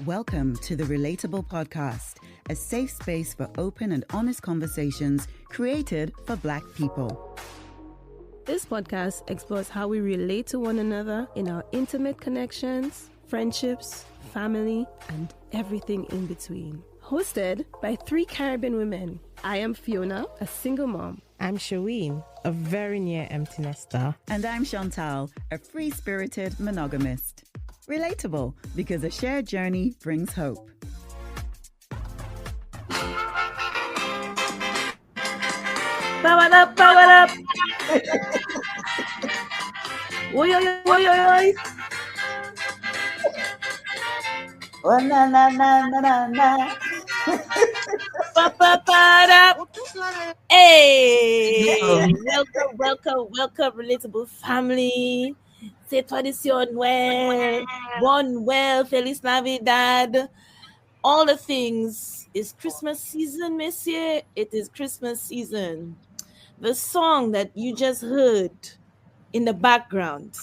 Welcome to the Relatable podcast, a safe space for open and honest conversations created for Black people. This podcast explores how we relate to one another in our intimate connections, friendships, family, and everything in between. Hosted by 3 Caribbean women. I am Fiona, a single mom. I'm Sherween, a very near empty nester. And I'm Chantal, a free-spirited monogamist. Relatable, because a shared journey brings hope. Power up, power up! Oi, oi, oi, oi, oi! Oh, na, na, na, na, na, na. Hey! Welcome, Relatable family. C'est tradition, well, Feliz Navidad. All the things. It's Christmas season, monsieur. It is Christmas season. The song that you just heard in the background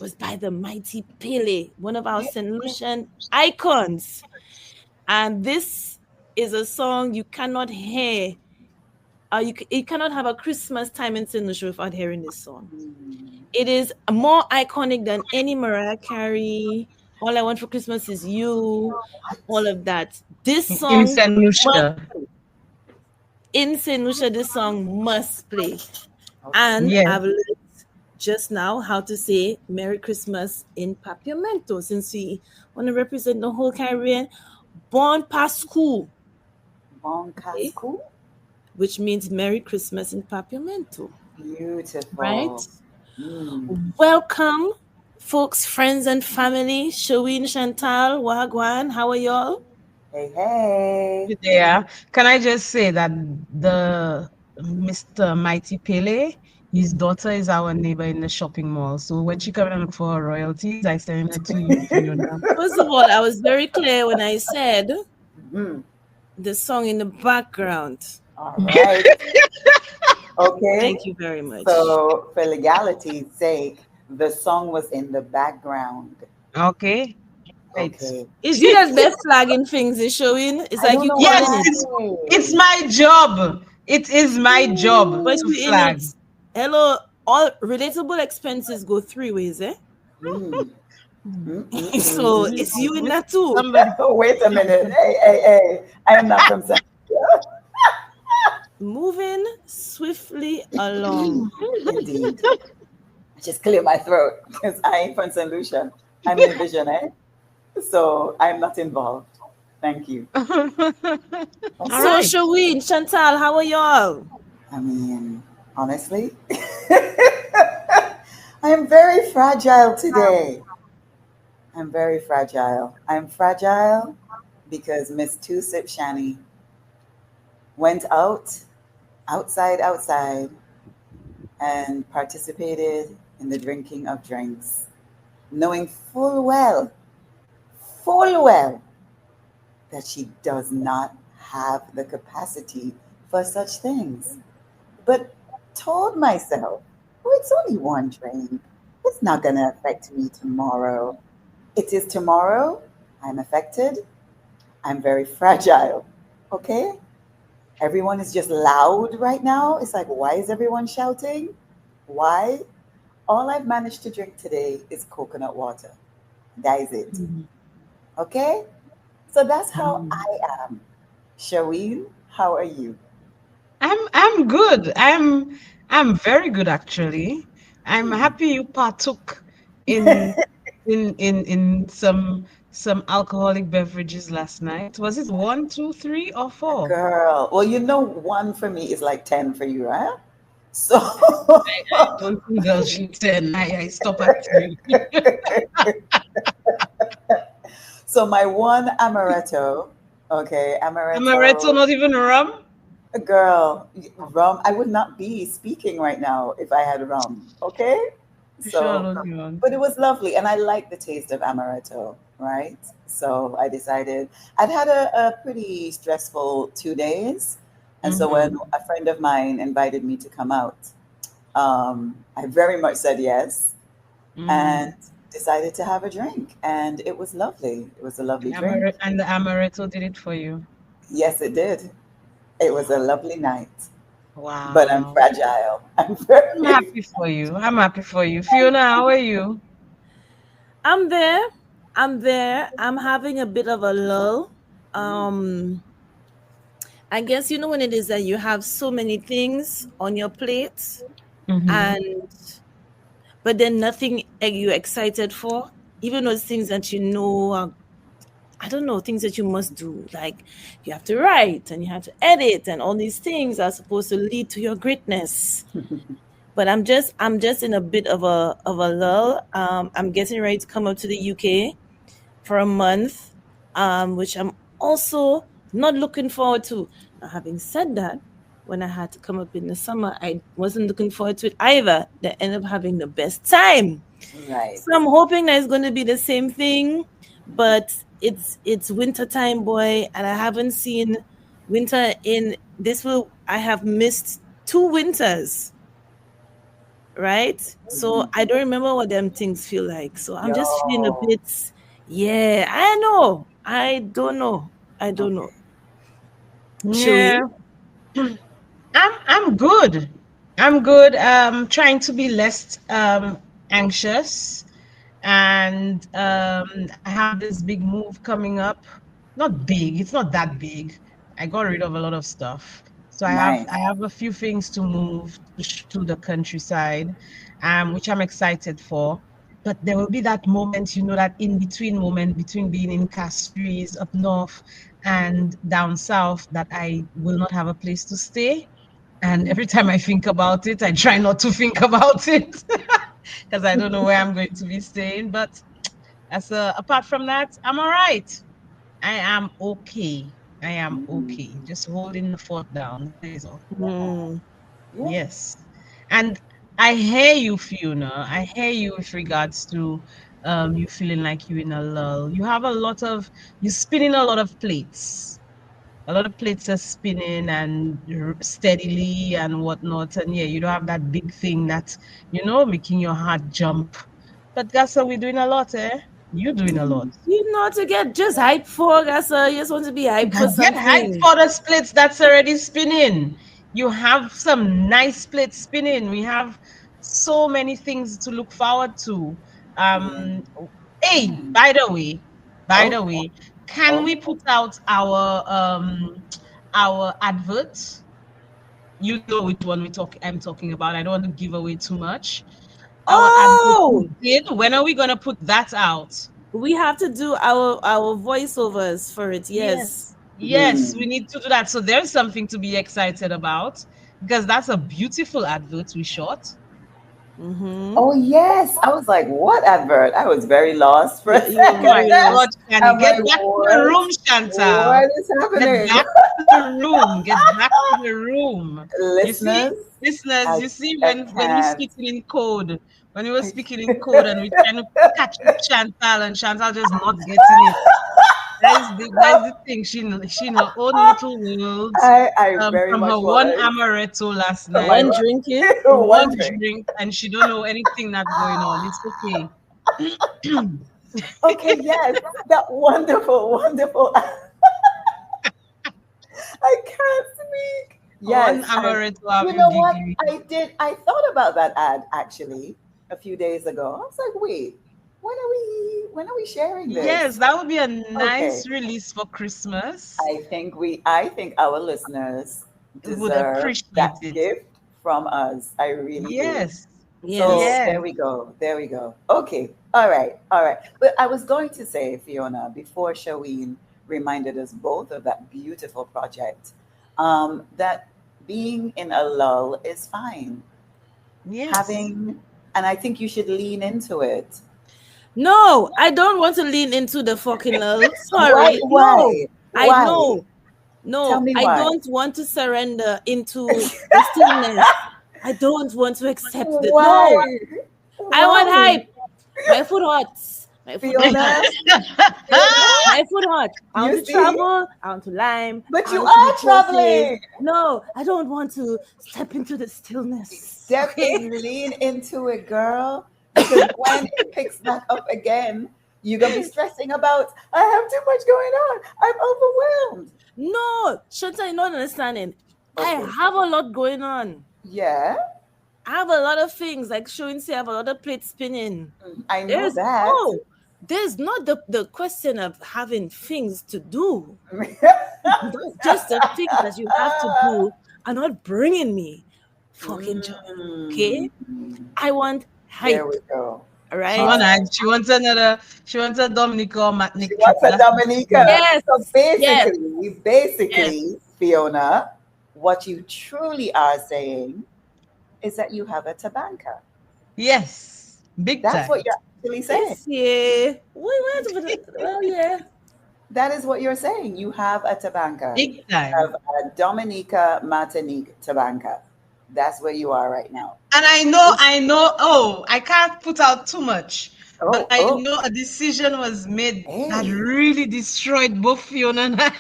was by the mighty Pele, one of our St. Lucian icons. And this is a song you cannot hear. You cannot have a Christmas time in St. Lucia without hearing this song. It is more iconic than any Mariah Carey. All I Want for Christmas Is You. All of that. This song In St. Lucia. In St. Lucia, this song must play. And Yeah. I've learned just now how to say Merry Christmas in Papiamento, since we want to represent the whole Caribbean. Bon Pascu, Bon casco. which means Merry Christmas in Papiamento. Beautiful. Right? Welcome, folks, friends, and family. Sherween, Chantal, Wagwan, how are y'all? Hey. Yeah. Can I just say that the Mr. Mighty Pele, his daughter is our neighbor in the shopping mall. So when she comes and look for her royalties, I send it to you, Fiona. First of all, I was very clear when I said Mm. the song in the background. All right. Okay. Thank you very much. So, for legality's sake, the song was in the background. Okay. Right. Okay. It's you that's best flagging things is showing. It's like don't you know Yes, calling it. it's my job. It is my job But to you in flag. it. Hello, all relatable expenses go 3 ways, eh? So it's you in that too. Somebody, Wait a minute. Hey. I am not from San Moving swiftly along. Indeed. Just clear my throat because I ain't from St. Lucia. I'm in Vision, eh? So I'm not involved. Thank you. All So right. Sherween, Chantal, how are y'all? I mean, honestly, I am very fragile today. I'm very fragile. I'm fragile because Miss Two Sip Shani went outside, and participated in the drinking of drinks, knowing full well that she does not have the capacity for such things. But told myself, oh, it's only one drink. It's not going to affect me tomorrow. It is tomorrow. I'm affected. I'm very fragile. Okay? Everyone is just loud right now. It's like, why is everyone shouting? Why? All I've managed to drink today is coconut water. That is it. Okay? So that's how I am. Sherween, how are you? I'm good. I'm very good actually. I'm happy you partook in some alcoholic beverages last night. Was it 1, 2, 3, or 4? Girl, well, you know, 1 for me is like 10 for you, right? So I don't indulge in 10. I stop at 3. so my 1 amaretto, okay, Amaretto, not even rum? girl, rum. I would not be speaking right now if I had rum, okay? So, but it was lovely, and I like the taste of amaretto, right? So I decided I'd had a pretty stressful 2 days, and so when a friend of mine invited me to come out, I very much said yes, and decided to have a drink, and it was lovely. It was a lovely drink. And the amaretto did it for you. Yes, it did. It was a lovely night, but I'm Wow. fragile. I'm I'm very. happy for you. I'm happy for you. Fiona, how are you? I'm there. I'm there. I'm having a bit of a lull. Um, I guess you know when it is that you have so many things on your plate, Mm-hmm. and but then nothing you're excited for, even those things that you know are, I don't know, things that you must do. Like you have to write and you have to edit, and all these things are supposed to lead to your greatness. But I'm just in a bit of a lull. I'm getting ready to come up to the UK for a month, which I'm also not looking forward to. Now, having said that, when I had to come up in the summer, I wasn't looking forward to it either. They ended up having the best time. Right. So I'm hoping that it's going to be the same thing, but it's winter time, boy, and I haven't seen winter in this. Will I have missed 2 winters, right? So Hmm. I don't remember what them things feel like. So I'm just feeling a Yo. bit, yeah, I know. I don't know. I don't know. Okay. Yeah. Sherween? I'm good. I'm good. Trying to be less anxious, and I have this big move coming up. Not big. It's not that big. I got rid of a lot of stuff, so I Nice. have a few things to move to the countryside, which I'm excited for. But there will be that moment, that in between moment between being in Castries up north and down south, that I will not have a place to stay. And every time I think about it, I try not to think about it because I don't know where I'm going to be staying. But apart from that, I'm all right. I am okay. I am Mm. okay. Just holding the fort down. That is all. Hmm. Yeah. Yes. And I hear you, Fiona. I hear you with regards to you feeling like you're in a lull. You have you're spinning a lot of plates. A lot of plates are spinning and steadily and whatnot. And yeah, you don't have that big thing that, making your heart jump. But guess what? We're doing a lot, eh? You're doing a lot. You know, to get just hyped for, guys. You just want to be hyped for Get hyped something. for the splits that's already spinning. You have some nice splits spinning. We have so many things to look forward to. Yeah. Um, hey, Mm. by Oh, the way, can we okay. put out our advert? You know which one I'm talking about. I don't want to give away too much. Our advert we Oh, did. When are we gonna put that out? we have to do our voiceovers for it. Yes. Yes. Yes, we Hmm. need to do that. So there's something to be excited about because that's a beautiful advert we shot. Mm-hmm. Oh, yes. I was like, what advert? I was very lost for a You were Oh my second. very God, lost. Shani, I'm get like, back to the what? room, Chantal. What is Get happening? back to the room. Get back to the room. You see, Listeners, listeners, I, you see I when we can't. speaking in code, when we were speaking in code and we trying to catch up Chantal and Chantal just not getting it. That is the thing. She in her own little world. I very From her much one was. amaretto last My One night, drinking. one wondering. drink, and she don't know anything that's going on. It's okay. Okay, yes, that wonderful, wonderful. I can't speak. One Yes, and amaretto have you you know what? giggling. I did. I thought about that ad actually a few days ago. I was like, wait, when are we sharing Yes, this? that would be a Okay, nice release for Christmas. I think our listeners Would deserve appreciate that it. gift from us. I really do. Yes, So Yes. yes. there we go. There we go. Okay. All right. All right. But I was going to say, Fiona, before Sherween reminded us both of that beautiful project, that being in a lull is fine. Yes. Having, and I think you should lean into it. No, I don't want to lean into the fucking lull. Why? Sorry. No, Why? I Why? know. Tell No, me I why. don't want to surrender into the stillness. I don't want to accept it. Why? No, I want Why? hype. My foot hot. My foot is hot. Fiona, Fiona, My foot hot. I want you to see? travel. I want to lime. But I you want to see the are places. traveling. No, I don't want to step into the stillness. Step Okay. in, lean into it, girl. Because when it picks back up again, you're gonna be stressing about, I have too much going on. I'm overwhelmed. No, Chantal, you're not understanding. I Okay. have a lot going on. Yeah, I have a lot of things like showing say I have a lot of plates spinning. I know There's that. no, there's not the question of having things to do. Not just the things that you have to do are not bringing me fucking joy. Mm, Okay? I want there hype. we go. All She right. wanna she wants another she wants a Dominica or She Matnick trip. wants a That's what she wants. Dominica. Yes. So Yes. Yes. basically, Fiona, what you truly are saying is that you have a tabanka. Yes, big That's what time. you're actually saying. Yes, yeah. Well, yeah. That is what you're saying. You have a tabanka. Big You time. have a Dominica Martinique tabanka. That's where you are right now. And I know, oh, I can't put out too much, but Oh, I oh, know a decision was made that hey. really destroyed both Fiona and I.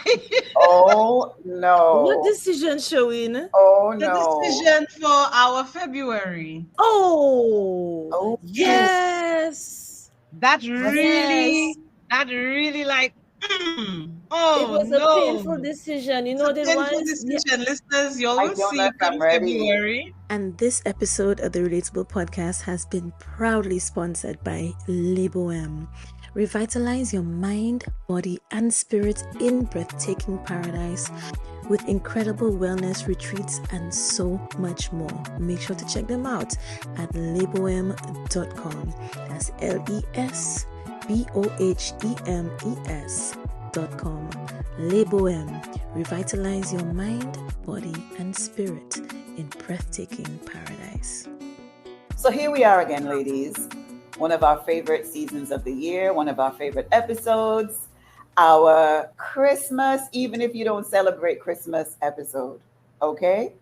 Oh, What no. decision, Sherween? Oh, The no. decision for our February. Oh, Okay. yes. That Yes. really, that really like, It oh was a painful no. decision. You It's know a what it painful was? Yeah. decision, listeners. Y'all I will don't know see if come I'm ready. February. And this episode of the Relatable podcast has been proudly sponsored by LiboM. Revitalize your mind, body, and spirit in breathtaking paradise with incredible wellness retreats and so much more. Make sure to check them out at lebohem.com. That's LESBOHEMES.com. LiboM. Revitalize your mind, body, and spirit in breathtaking paradise. So here we are again, ladies. One of our favorite seasons of the year, one of our favorite episodes, our Christmas, even if you don't celebrate Christmas episode. Okay?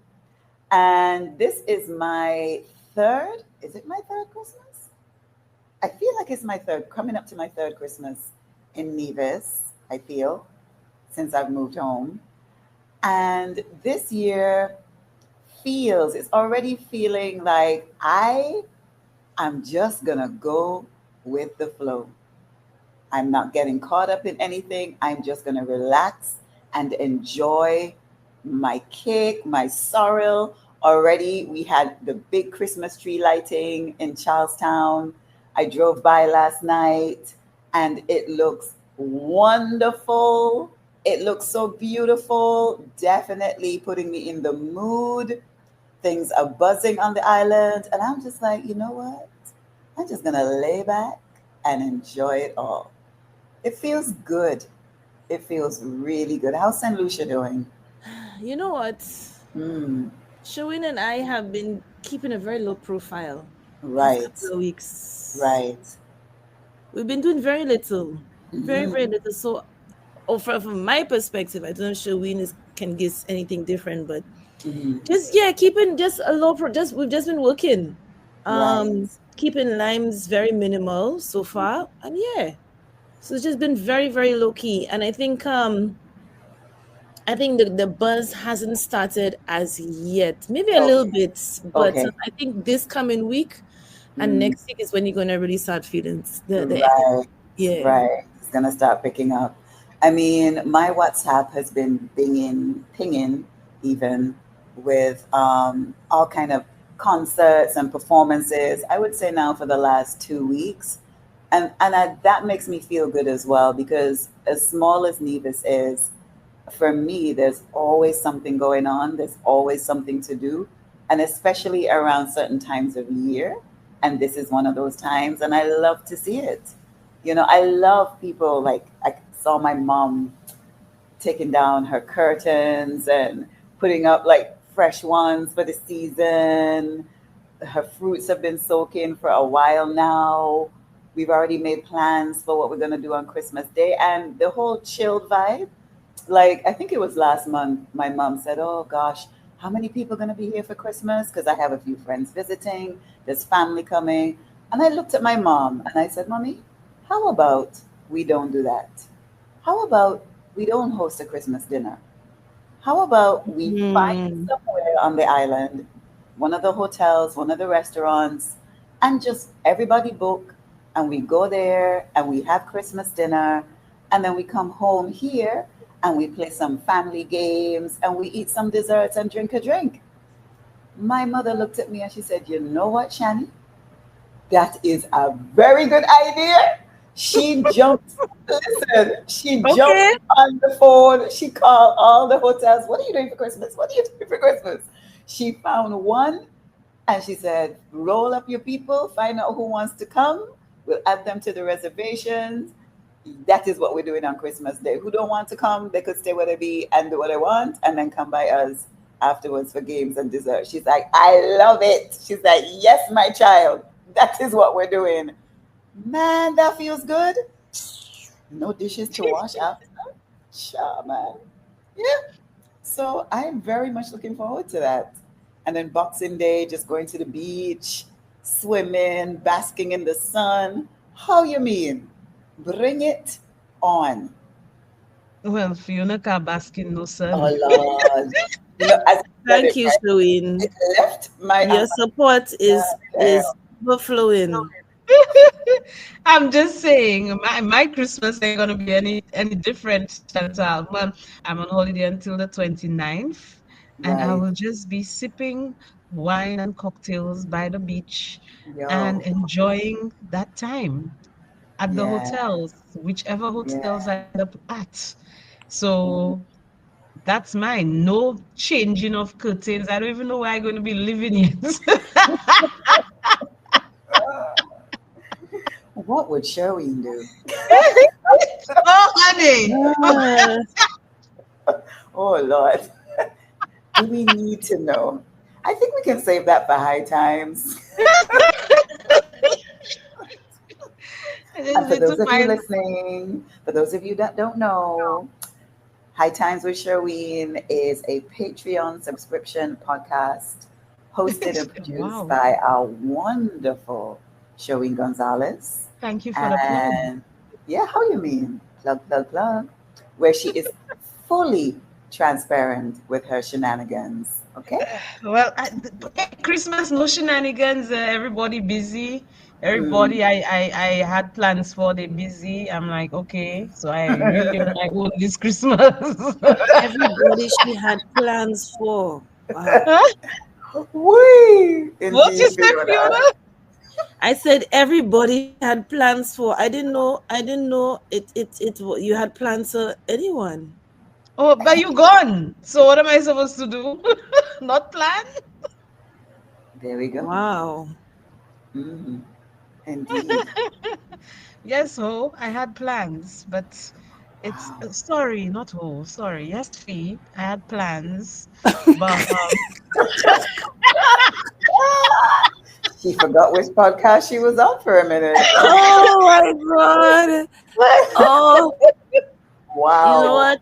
And this is my third, is it my third Christmas? I feel like it's my third, coming up to my third Christmas in Nevis, I feel, since I've moved home. And this year it's already feeling like I'm just gonna go with the flow. I'm not getting caught up in anything. I'm just gonna relax and enjoy my cake, my sorrel. Already we had the big Christmas tree lighting in Charlestown. I drove by last night and it looks wonderful. It looks so beautiful, definitely putting me in the mood. Things are buzzing on the island, and I'm just like, you know what? I'm just gonna lay back and enjoy it all. It feels good. It feels really good. How's St. Lucia doing? You know what? Hmm. Sherween and I have been keeping a very low profile past Right. couple of weeks. Right. We've been doing very little, very, Hmm. very little. So, from my perspective, I don't know if Sherween can guess anything different, but Hmm. just yeah, keeping just a low pro. Just we've just been working, Right. keeping limes very minimal so far, and yeah, so it's just been very, very low key. And I think the buzz hasn't started as yet. Maybe a little Okay. bit, but Okay. I think this coming week and Mm. next week is when you're gonna really start feeling the energy. Right. Yeah. Right. It's gonna start picking up. I mean, my WhatsApp has been pinging even with all kind of concerts and performances. I would say now for the last 2 weeks, and that makes me feel good as well because as small as Nevis is, for me, there's always something going on. There's always something to do, and especially around certain times of year. And this is one of those times, and I love to see it. I love people like I saw my mom taking down her curtains and putting up like fresh ones for the season. Her fruits have been soaking for a while now. We've already made plans for what we're going to do on Christmas Day, and the whole chilled vibe. Like, I think it was last month, my mom said, "Oh gosh, how many people are going to be here for Christmas? Because I have a few friends visiting, there's family coming." And I looked at my mom and I said, "Mommy, how about we don't do that? How about we don't host a Christmas dinner? How about we find Hmm. somewhere on the island, one of the hotels, one of the restaurants, and just everybody book, and we go there and we have Christmas dinner, and then we come home here and we play some family games and we eat some desserts and drink a drink. My mother looked at me and she said, "You know what, Shani? That is a very good idea." She jumped, listen, she jumped Okay. on the phone. She called all the hotels. "What are you doing for Christmas? What are you doing for Christmas?" She found one and she said, "Roll up your people, find out who wants to come. We'll add them to the reservations. That is what we're doing on Christmas Day. Who don't want to come, they could stay where they be and do what they want and then come by us afterwards for games and dessert." She's like, "I love it." She's like, "Yes, my child, that is what we're doing." Man, that feels good. No dishes to wash after. Sure, man. Yeah. So I'm very much looking forward to that. And then Boxing Day, just going to the beach, swimming, basking in the sun. How you mean? Bring it on. Well, Fiona can't bask in no Oh sun. Lord. As I said Thank it, you, right? Sherween. It left my Your support is girl. overflowing. I'm just saying, my Christmas ain't gonna be any different, Chantal. Man, I'm on holiday until the 29th, and I Right. will just be sipping wine and cocktails by the beach and Yo. enjoying that time at the Yeah. hotels, whichever hotels Yeah. I end up at. So that's mine. No changing of curtains. I don't even know where I'm going to be living yet. What would Sherween do? Oh, honey. Ah, Oh Lord. Do we need to know? I think we can save that for high times. I And just for need to those of you find. listening, for those of you that don't know, High Times with Sherween is a Patreon subscription podcast hosted and produced Wow. by our wonderful Sherween Gonzalez. Thank you for the plug. And yeah, how you mean? Plug, plug, plug. Where she is fully transparent with her shenanigans. Okay? Well, Christmas, no shenanigans. Everybody busy. Mm. Everybody I had plans for, they busy. I'm like, okay, so I really on my own this Christmas. everybody she had plans for. Wow. Huh? Wee! What you Indeed, say, Fiona? Fiona. I said everybody she had plans for. I didn't know. I didn't know you had plans for anyone. Oh, but you gone. So what am I supposed to do? Not plan? There we go. Wow. Mm. Indeed. Yes, oh, I had plans, but it's Wow. sorry, not oh, sorry. Yes, Fee, I had plans, but She forgot which podcast she was on for a minute. Oh my God. Oh, you know Wow. what?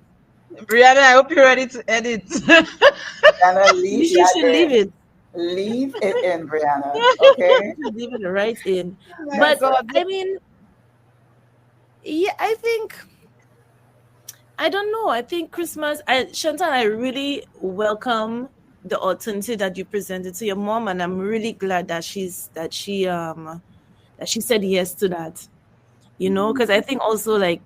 Brianna, I hope you're ready to edit. Brianna, You leave should, that should leave in. it. Leave it in, Brianna. Okay? You should leave it right in. Oh my Yes, But sir. God. I mean, yeah, I think I don't know. I think Christmas, Chantal, I really welcome the alternative that you presented to your mom, and I'm really glad that she said yes to that. You know, Mhm. because I think also like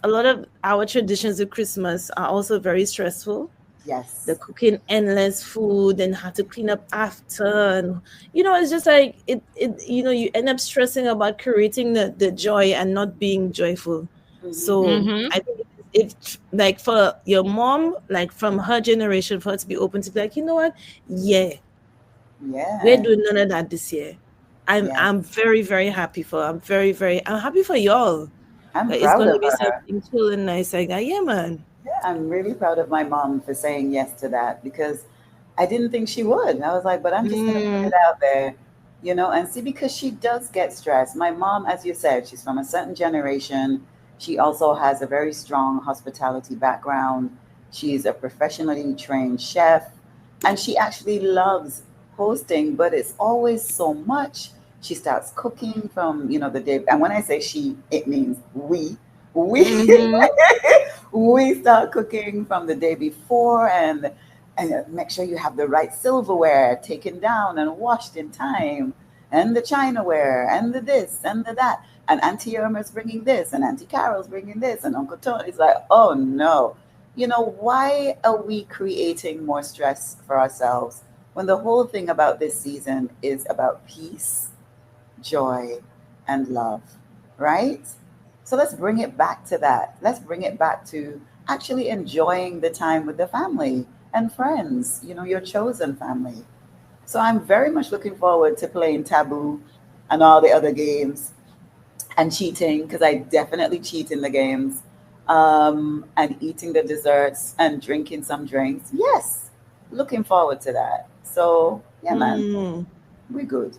a lot of our traditions of Christmas are also very stressful. The Yes. cooking endless food and have to clean up after, and it's just like you end up stressing about creating the joy and not being joyful. Hmm. So Mm-hmm. I think if like for your mom, like from her generation, for her to be open to be like, you know what, yeah, we're Yeah. doing none of that this year. Yes. I'm very, very happy for I'm happy for y'all. I'm Like, it's proud gonna of be her. something chill and nice like that. Yeah, man. Yeah, I'm really proud of my mom for saying yes to that because I didn't think she would. And I was like, but I'm just going to put Mm, it out there, and see, because she does get stressed. My mom, as you said, she's from a certain generation. She also has a very strong hospitality background. She's a professionally trained chef, and she actually loves hosting, but it's always so much. She starts cooking from, the day. And when I say she, it means we mm-hmm. we start cooking from the day before, and make sure you have the right silverware taken down and washed in time. and the Chinaware and the this and the that. And Auntie Irma's bringing this, and Auntie Carol's bringing this, and Uncle Tony's like, oh no. Why are we creating more stress for ourselves when the whole thing about this season is about peace, joy, and love, right? So let's bring it back to that. Let's bring it back to actually enjoying the time with the family and friends, your chosen family. So I'm very much looking forward to playing Taboo and all the other games and cheating because I definitely cheat in the games, and eating the desserts and drinking some drinks. Yes, looking forward to that. So, yeah, man, Mm. we good.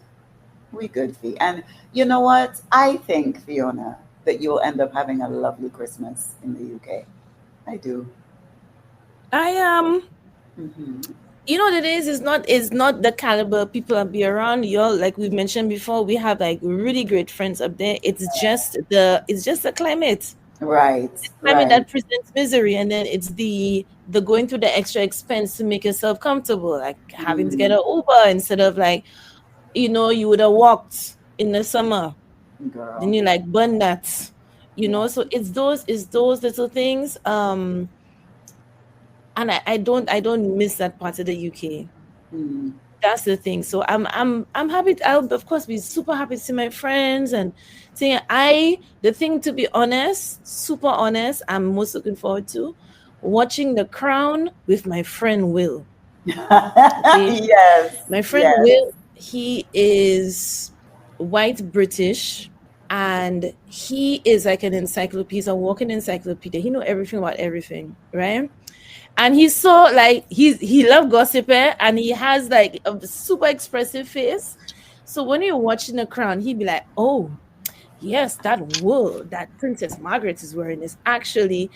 We good, Fee. And you know what? I think, Fiona, that you'll end up having a lovely Christmas in the UK. I do. I Hmm. what it is not the caliber of people that be around. Y'all, like we've mentioned before, we have like really great friends up there. It's just the climate. Right, Climate right. that presents misery, and then it's the going through the extra expense to make yourself comfortable, like having to get Mm, an Uber instead of like, you would have walked in the summer. Then girl. you like burn that. Yeah. So it's those little things. And I don't miss that part of the UK. Mm. That's the thing. So I'm happy. I'll of course be super happy to see my friends and saying the thing, to be honest, super honest, I'm most looking forward to watching The Crown with my friend Will. Okay. Yes, My friend yes. Will, he is white British, and he is like an encyclopedia, he's a walking encyclopedia. He know everything about everything, right? And he's so like he love gossip, and he has like a super expressive face. So when you're watching The Crown, he'd be like, "Oh, yes, that wool that Princess Margaret is wearing is actually,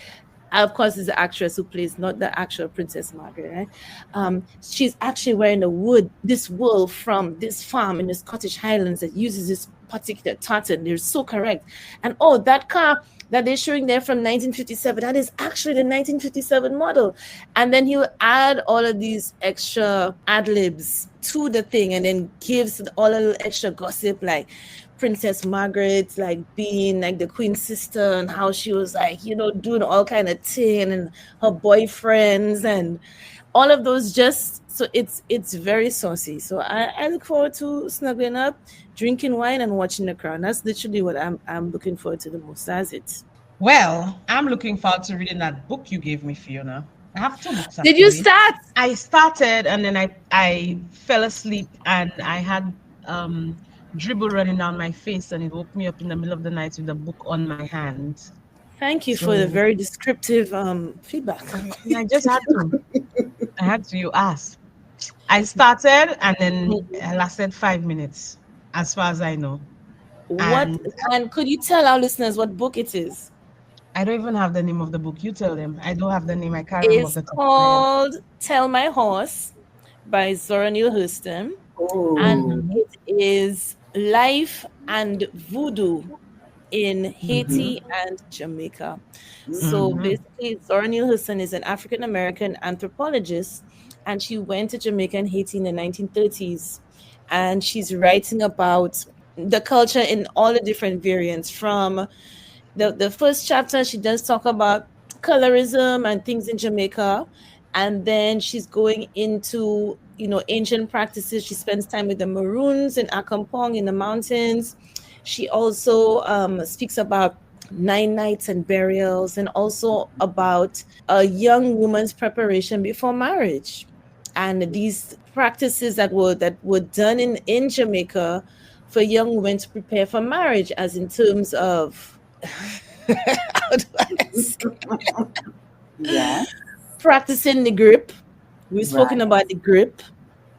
of course, is the actress who plays, not the actual Princess Margaret, right? She's actually wearing this wool from this farm in the Scottish Highlands that uses this particular tartan. They're so correct. And oh, that car that they're showing there from 1957, that is actually the 1957 model. And then he'll add all of these extra ad libs to the thing, and then gives all a little extra gossip, like Princess Margaret, like being like the queen's sister, and how she was like, doing all kind of thing, and her boyfriends and all of those. Just so it's very saucy. So I look forward to snuggling up, drinking wine, and watching The Crown. That's literally what I'm looking forward to the most. That's it. Well, I'm looking forward to reading that book you gave me, Fiona. I have two books Did you actually. start? I started and then I fell asleep and I had um dribble running down my face and it woke me up in the middle of the night with the book on my hand. Thank you for the So very descriptive feedback. I just had to. I had to. You asked. I started and then I lasted 5 minutes, as far as I know. What And and could you tell our listeners what book it is? I don't even have the name of the book. You tell them. I don't have the name. I can't remember off It's the top of my head. called Tell My Horse by Zora Neale Hurston, and Ooh. Mm-hmm. it is life and voodoo in Mm-hmm. Haiti and Jamaica. So Mm-hmm. Mm-hmm. basically, Zora Neale Hurston is an African American anthropologist, and she went to Jamaica and Haiti in the 1930s. And she's writing about the culture in all the different variants. From the first chapter, she does talk about colorism and things in Jamaica. And then she's going into, ancient practices. She spends time with the Maroons in Akampong in the mountains. She also speaks about nine nights and burials, and also about a young woman's preparation before marriage, and these practices that were done in Jamaica for young women to prepare for marriage, as in terms of how do I say, Yeah. practicing the grip. We've spoken Right. about the grip,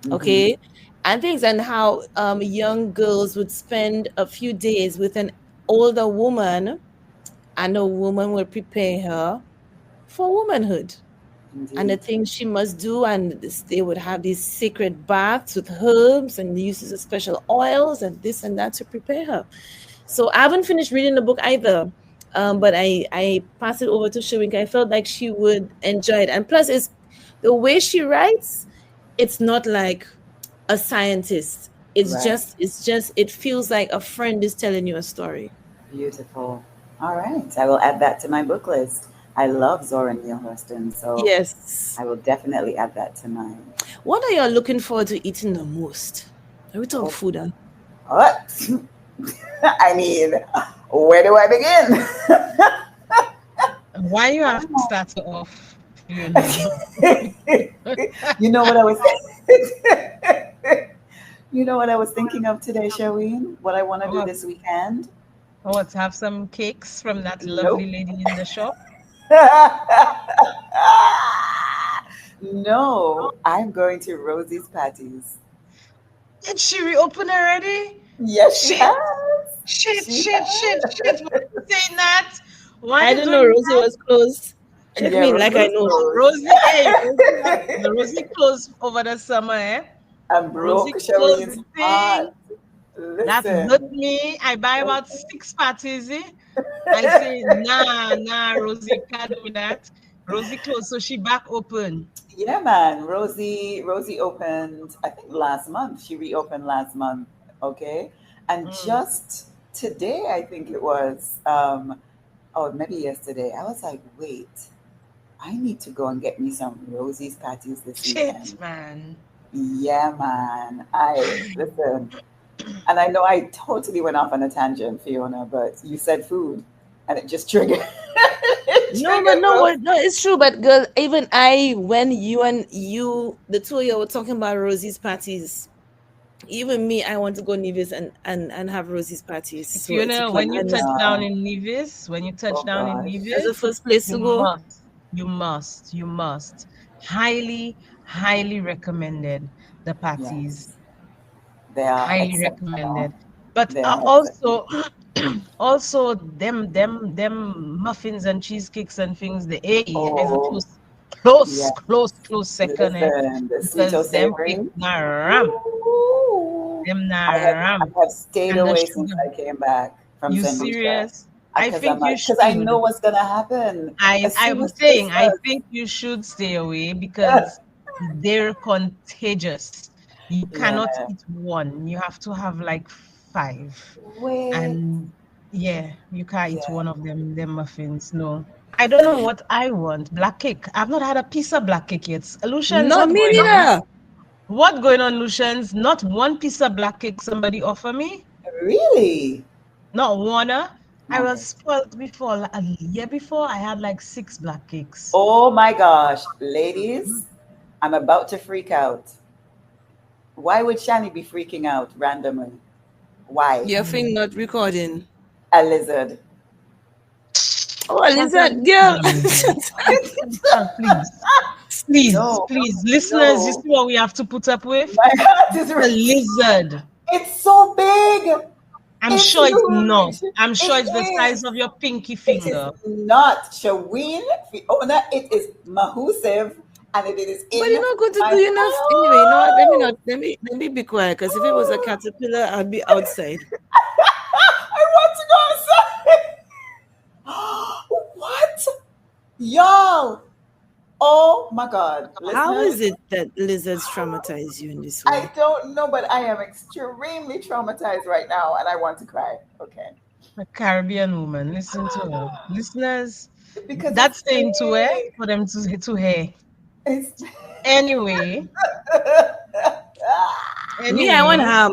Mm-hmm. okay, and things, and how young girls would spend a few days with an older woman, and a woman would prepare her for womanhood and the Indeed. things she must do. And they would have these sacred baths with herbs and the uses of special oils and this and that to prepare her. So I haven't finished reading the book either. But I passed it over to Sherween. I felt like she would enjoy it. And plus, it's the way she writes, it's not like a scientist. Right. it feels like a friend is telling you a story. Beautiful. All right. I will add that to my book list. I love Zora Neale Hurston, so Yes. I will definitely add that to mine. What are you looking forward to eating the most? Are we talk Oh, food? Huh? what? I mean, where do I begin? Why you have to start it off, Fiona? You know what I was You know what I was thinking of today, Sherween? What I want to do What? this weekend? What? Have some cakes from that lovely Nope. lady in the shop? No, I'm going to Rosie's Patties. Did she reopen already? Yes, she Shit, has. shit, She shit, shit, shit. Why has. you saying that? Why I you didn't know doing Rosie was closed. Check Yeah, me Rosie like I was know. Rosie? Hey, Rosie, closed. the Rosie closed over the summer, eh? And Rosie broke closed Sherween's the heart. thing. That hurt Listen. me. I buy about 6 patties, eh? I say, nah, nah, Rosie, you can't do that. Rosie closed, so she back open. Yeah, man. Rosie opened, I think last month. She reopened last month. Okay. And Mm. just today, I think it was, or maybe yesterday, I was like, wait, I need to go and get me some Rosie's patties this Shit, weekend. man. Yeah, man. I listen, and I know I totally went off on a tangent, Fiona, but you said food, and it just triggered. It No, but triggered no, Rosie. no, it's true. But girl, even I, when you, the two of you were talking about Rosie's parties, even me, I want to go Nevis and have Rosie's parties. If So you it's a know, plan. when you I touch miss down No. in Nevis, when you touch Oh down in gosh. that's the Nevis, first place you to go. must. Highly, highly recommended the patties. Yes. They are Highly exceptional. recommended. But They are exceptional. also, also them muffins and cheesecakes and things. The A is a Oh, yeah. close second, eh? Listen, the sweet or Because them cake savory. na ram, Ooh. them na I ram, have stayed and the away since sugar. I came back from You St. Lucia serious? I because I'm think you like, because I know should. what's gonna happen as soon I'm as saying I Christmas. think you should stay away because they're contagious. You Yeah. cannot eat one. You have to have like five. Wait. And yeah, you can't eat Yeah. one of them muffins. No. I don't know what I want. Black cake. I've not had a piece of black cake yet. Lucians, Not what me going on? neither. What going on, Lucians? Not one piece of black cake somebody offer me? Really? Not one. I was Okay. spoiled before. Like, a year before, I had like 6 black cakes. Oh my gosh, ladies, I'm about to freak out. Why would Shani be freaking out randomly? Why? Your thing not recording. A lizard. Oh, Chantal, listen, this is girl. amazing. Chantal, please, No, listeners, you no. see what we have to put up with? My heart is A racing. lizard. It's so big. I'm It's sure it's not. huge. I'm sure It it's the size is. of your pinky It is finger. not Shaween Fiona. It is mahusive and it is But in you're not going to my do enough anyway. You know what? Let me house. not. Let me be quiet. Because if it was a caterpillar, I'd be outside. I want to go outside. What? Y'all. Oh my God. How Listeners, is it that lizards traumatize you in this I way? don't know, but I am extremely traumatized right now and I want to cry. Okay. A Caribbean woman. Listen to her. Listeners, Because it's that's saying to her big. for them to her. It's Anyway, Me, I want anyway. ham.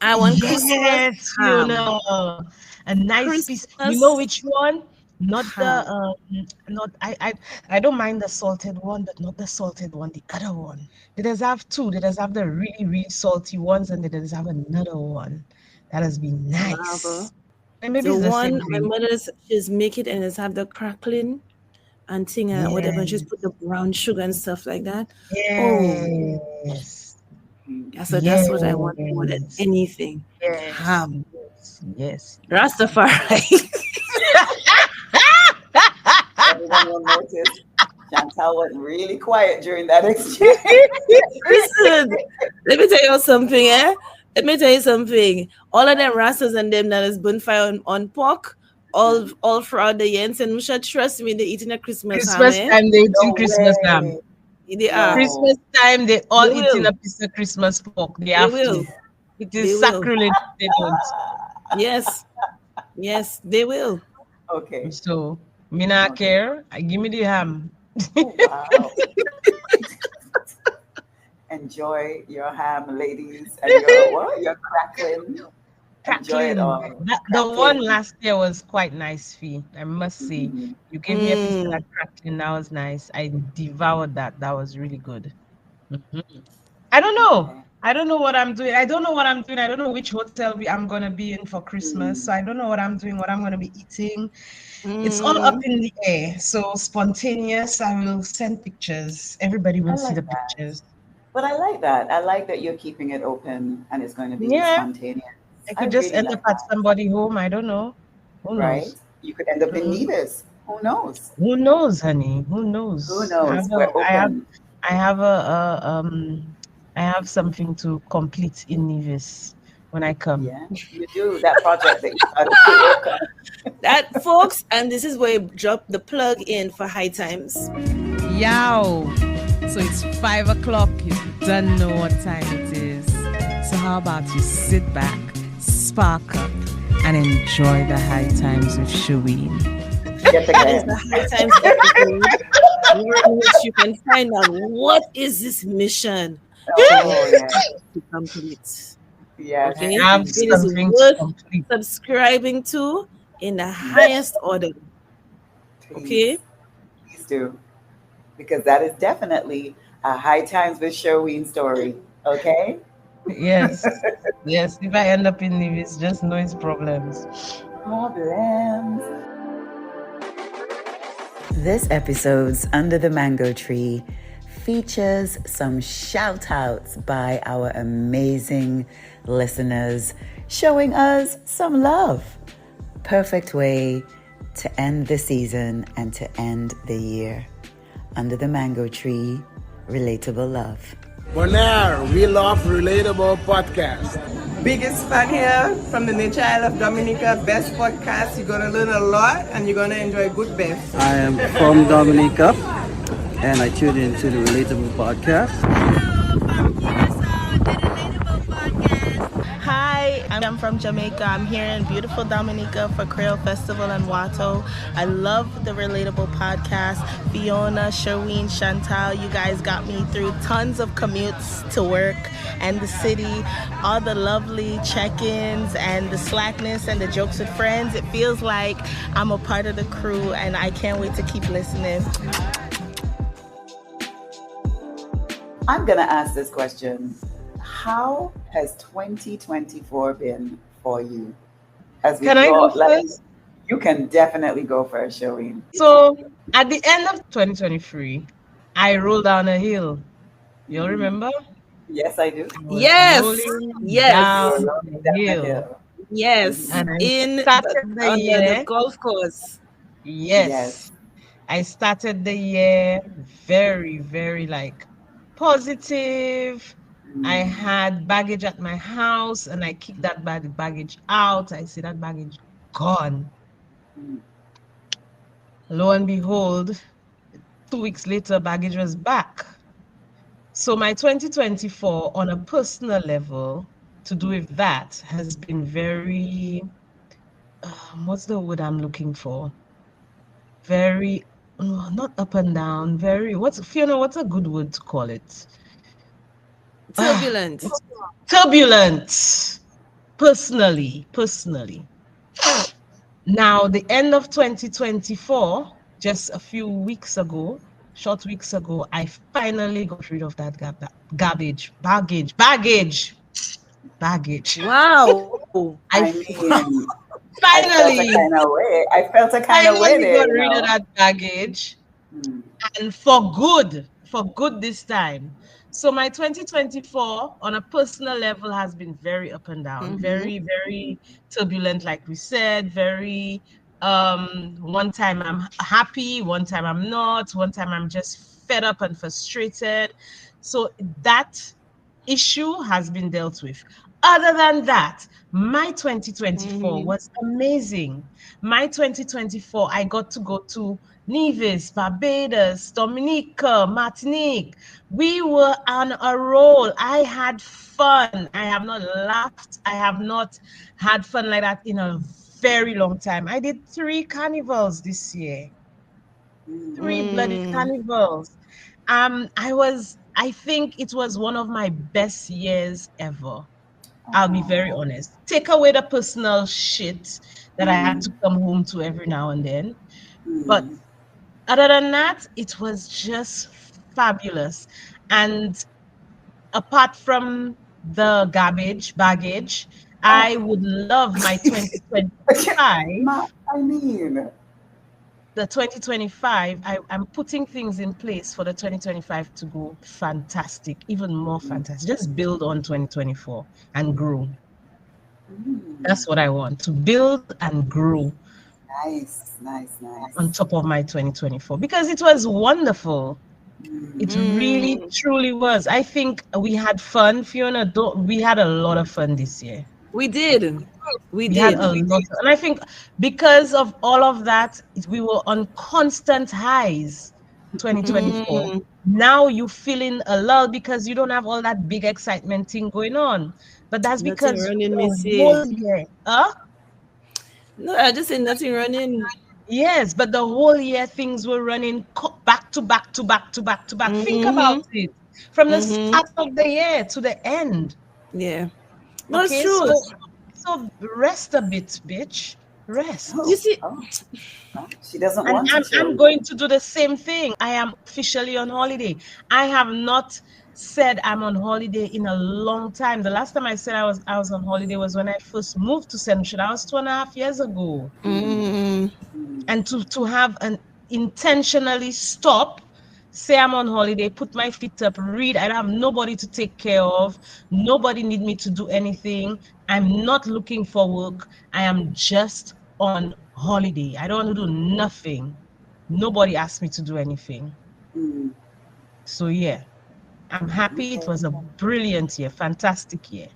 I want Christmas Yes, ham. Fiona. A nice piece. You know Christmas which one? Not the ham. not I don't mind the salted one, but not the salted one, the other one. They does have two. They does have the really, really salty ones, and they does have another one that has been Lava. nice. And maybe The it's the one same my thing. mother's she's make it and it's have the crackling and thing and whatever. And she's put Yes. the brown sugar and stuff like that. Oh, Yes. yeah, so that's what I want more than Yes. anything. Yes. Ham. Yes. Rastafari. everyone will notice Chantal went really quiet during that exchange. Listen, let me tell you something, eh? Let me tell you something. All of them rastas and them that is bonfire on pork all throughout the year. And Musha, trust me, they eating a Christmas ham, Christmas eh? time, they eating No Christmas ham. way. They are. No. Christmas time, they all They eating will. a piece of Christmas pork. They They have to. will. It They is will. sacrilege if they don't. Yes. Yes, they will. Okay. So, me not Okay. care. Give me the ham. Oh, wow. Enjoy your ham, ladies, and your what? Your crackling. Enjoy it Crackling. all. The one Crackling. last year was quite nice, Fee. I must say. Mhm. You gave me a piece of that Mm. crackling. That was nice. I devoured that. That was really good. Mhm. I don't know. Okay. I don't know what I'm doing. I don't know what I'm doing. I don't know which hotel I'm gonna be in for Christmas. So Mm. I don't know what I'm doing, what I'm gonna be eating. It's all up Mm. in the air. So spontaneous. I will send pictures. Everybody I will see like the that. pictures. But I like that. I like that you're keeping it open and it's going to be Yeah, spontaneous. I I could just really end up like at that. somebody home. I don't know. Who Right? knows? You could end up in Mhm. Nevis. Who knows? Who knows, honey? Who Who knows? knows? We're open. I have I have something to complete in Nevis when I come. Yeah, you do. That project that you started to work on. That, folks, and this is where you drop the plug in for High Times. Yow! So it's 5 o'clock. You don't know what time it is. So how about you sit back, spark up, and enjoy the high times with Sherween. Yet That is the again. High Times episode, in which you can find out what is this mission Sherween Oh, yeah. to complete. Yes, I Okay? have It is indeed. something to worth complete. subscribing to in the Mhm. highest order. Okay? Please, please do. Because that is definitely a High Times with Sherween story. Okay? Yes. Yes. If I end up in Nevis, just know it's problems. Problems. This episode's Under the Mango Tree features some shout outs by our amazing listeners showing us some love. Perfect way to end the season and to end the year. Under the Mango Tree, relatable love. Bonaire, we love Relatable podcast. Biggest fan here from the Nature Isle of Dominica. Best podcast. You're gonna learn a lot and you're gonna enjoy good best. I am from Dominica and I tune into the Relatable podcast. Hi, I'm from Jamaica. I'm here in beautiful Dominica for Creole Festival and Watto. I love the Relatable podcast. Fiona, Sherween, Chantal, you guys got me through tons of commutes to work and the city, all the lovely check-ins and the slackness and the jokes with friends. It feels like I'm a part of the crew and I can't wait to keep listening. I'm going to ask this question. How has 2024 been for you? As we Can I go thought, like, first? you can definitely go first, Sherween. So at the end of 2023, I rolled down a hill. You'll remember? Yes, I do. I was Yes. rolling Yes. You were down rolling the down the hill. hill. Yes. And I In started the on the year. golf course. Yes. Yes. I started the year very, very like positive. I had baggage at my house and I kicked that baggage out. I see that baggage gone. Mm. Lo and behold, 2 weeks later, baggage was back. So my 2024 on a personal level to do with that has been very, what's the word I'm looking for? Very, not up and down, very, Fiona, what's a good word to call it? Turbulent. Turbulent. Personally. Now, the end of 2024, just a few weeks ago, short weeks ago, I finally got rid of that baggage. Wow. I mean, I felt a Finally, kind of way. I felt a kind of way finally there, got you rid of know. that baggage. Mm. And for good this time. So my 2024 on a personal level has been very up and down, very, very turbulent, like we said, very one time I'm happy, one time I'm not, one time I'm just fed up and frustrated. So that issue has been dealt with. Other than that, my 2024 was amazing. My 2024, I got to go to Nevis, Barbados, Dominica, Martinique. We were on a roll. I had fun. I have not laughed. I have not had fun like that in a very long time. I did 3 carnivals this year. 3 bloody carnivals. I think it was one of my best years ever. I'll be very Oh. honest. Take away the personal shit that I had to Mm, come home to every now and then. But mm. other than that, it was just fabulous. And apart from the baggage, I Oh. would love my 2025. Ma, I mean, The 2025, I'm putting things in place for the 2025 to go fantastic, even more fantastic. Just build on 2024 and grow. mm, That's what I want, to build and grow nice, nice, on nice. top of my 2024 because it was wonderful. It Mm, really, truly was. I think we had fun, Fiona. We had a lot of fun this year. We did. We We had did. a lot. And I think because of all of that, we were on constant highs 2024. Mm, Now you feeling a lull because you don't have all that big excitement thing going on. But that's nothing because running, the Missy. whole year, huh? No, I just said nothing running. Yes, but the whole year things were running back to back to back to back to back. Think about Mm-hmm. it. From the Mm-hmm. start of the year to the end. Yeah. No, it's Okay, true. so rest a bit, bitch. You oh, Rest. see, oh, oh, she doesn't And want to I'm chill. going to do the same thing. I am officially on holiday. I have not said I'm on holiday in a long time. The last time I said I was on holiday was when I first moved to Central. That was 2.5 years ago. mm, Mm, And to have an intentionally stop, say I'm on holiday, put my feet up, read. I have nobody to take care of. Nobody need me to do anything. I'm not looking for work. I am just on holiday. I don't want to do nothing. Nobody asked me to do anything. mm, So yeah, I'm happy. It okay. was a brilliant year, fantastic year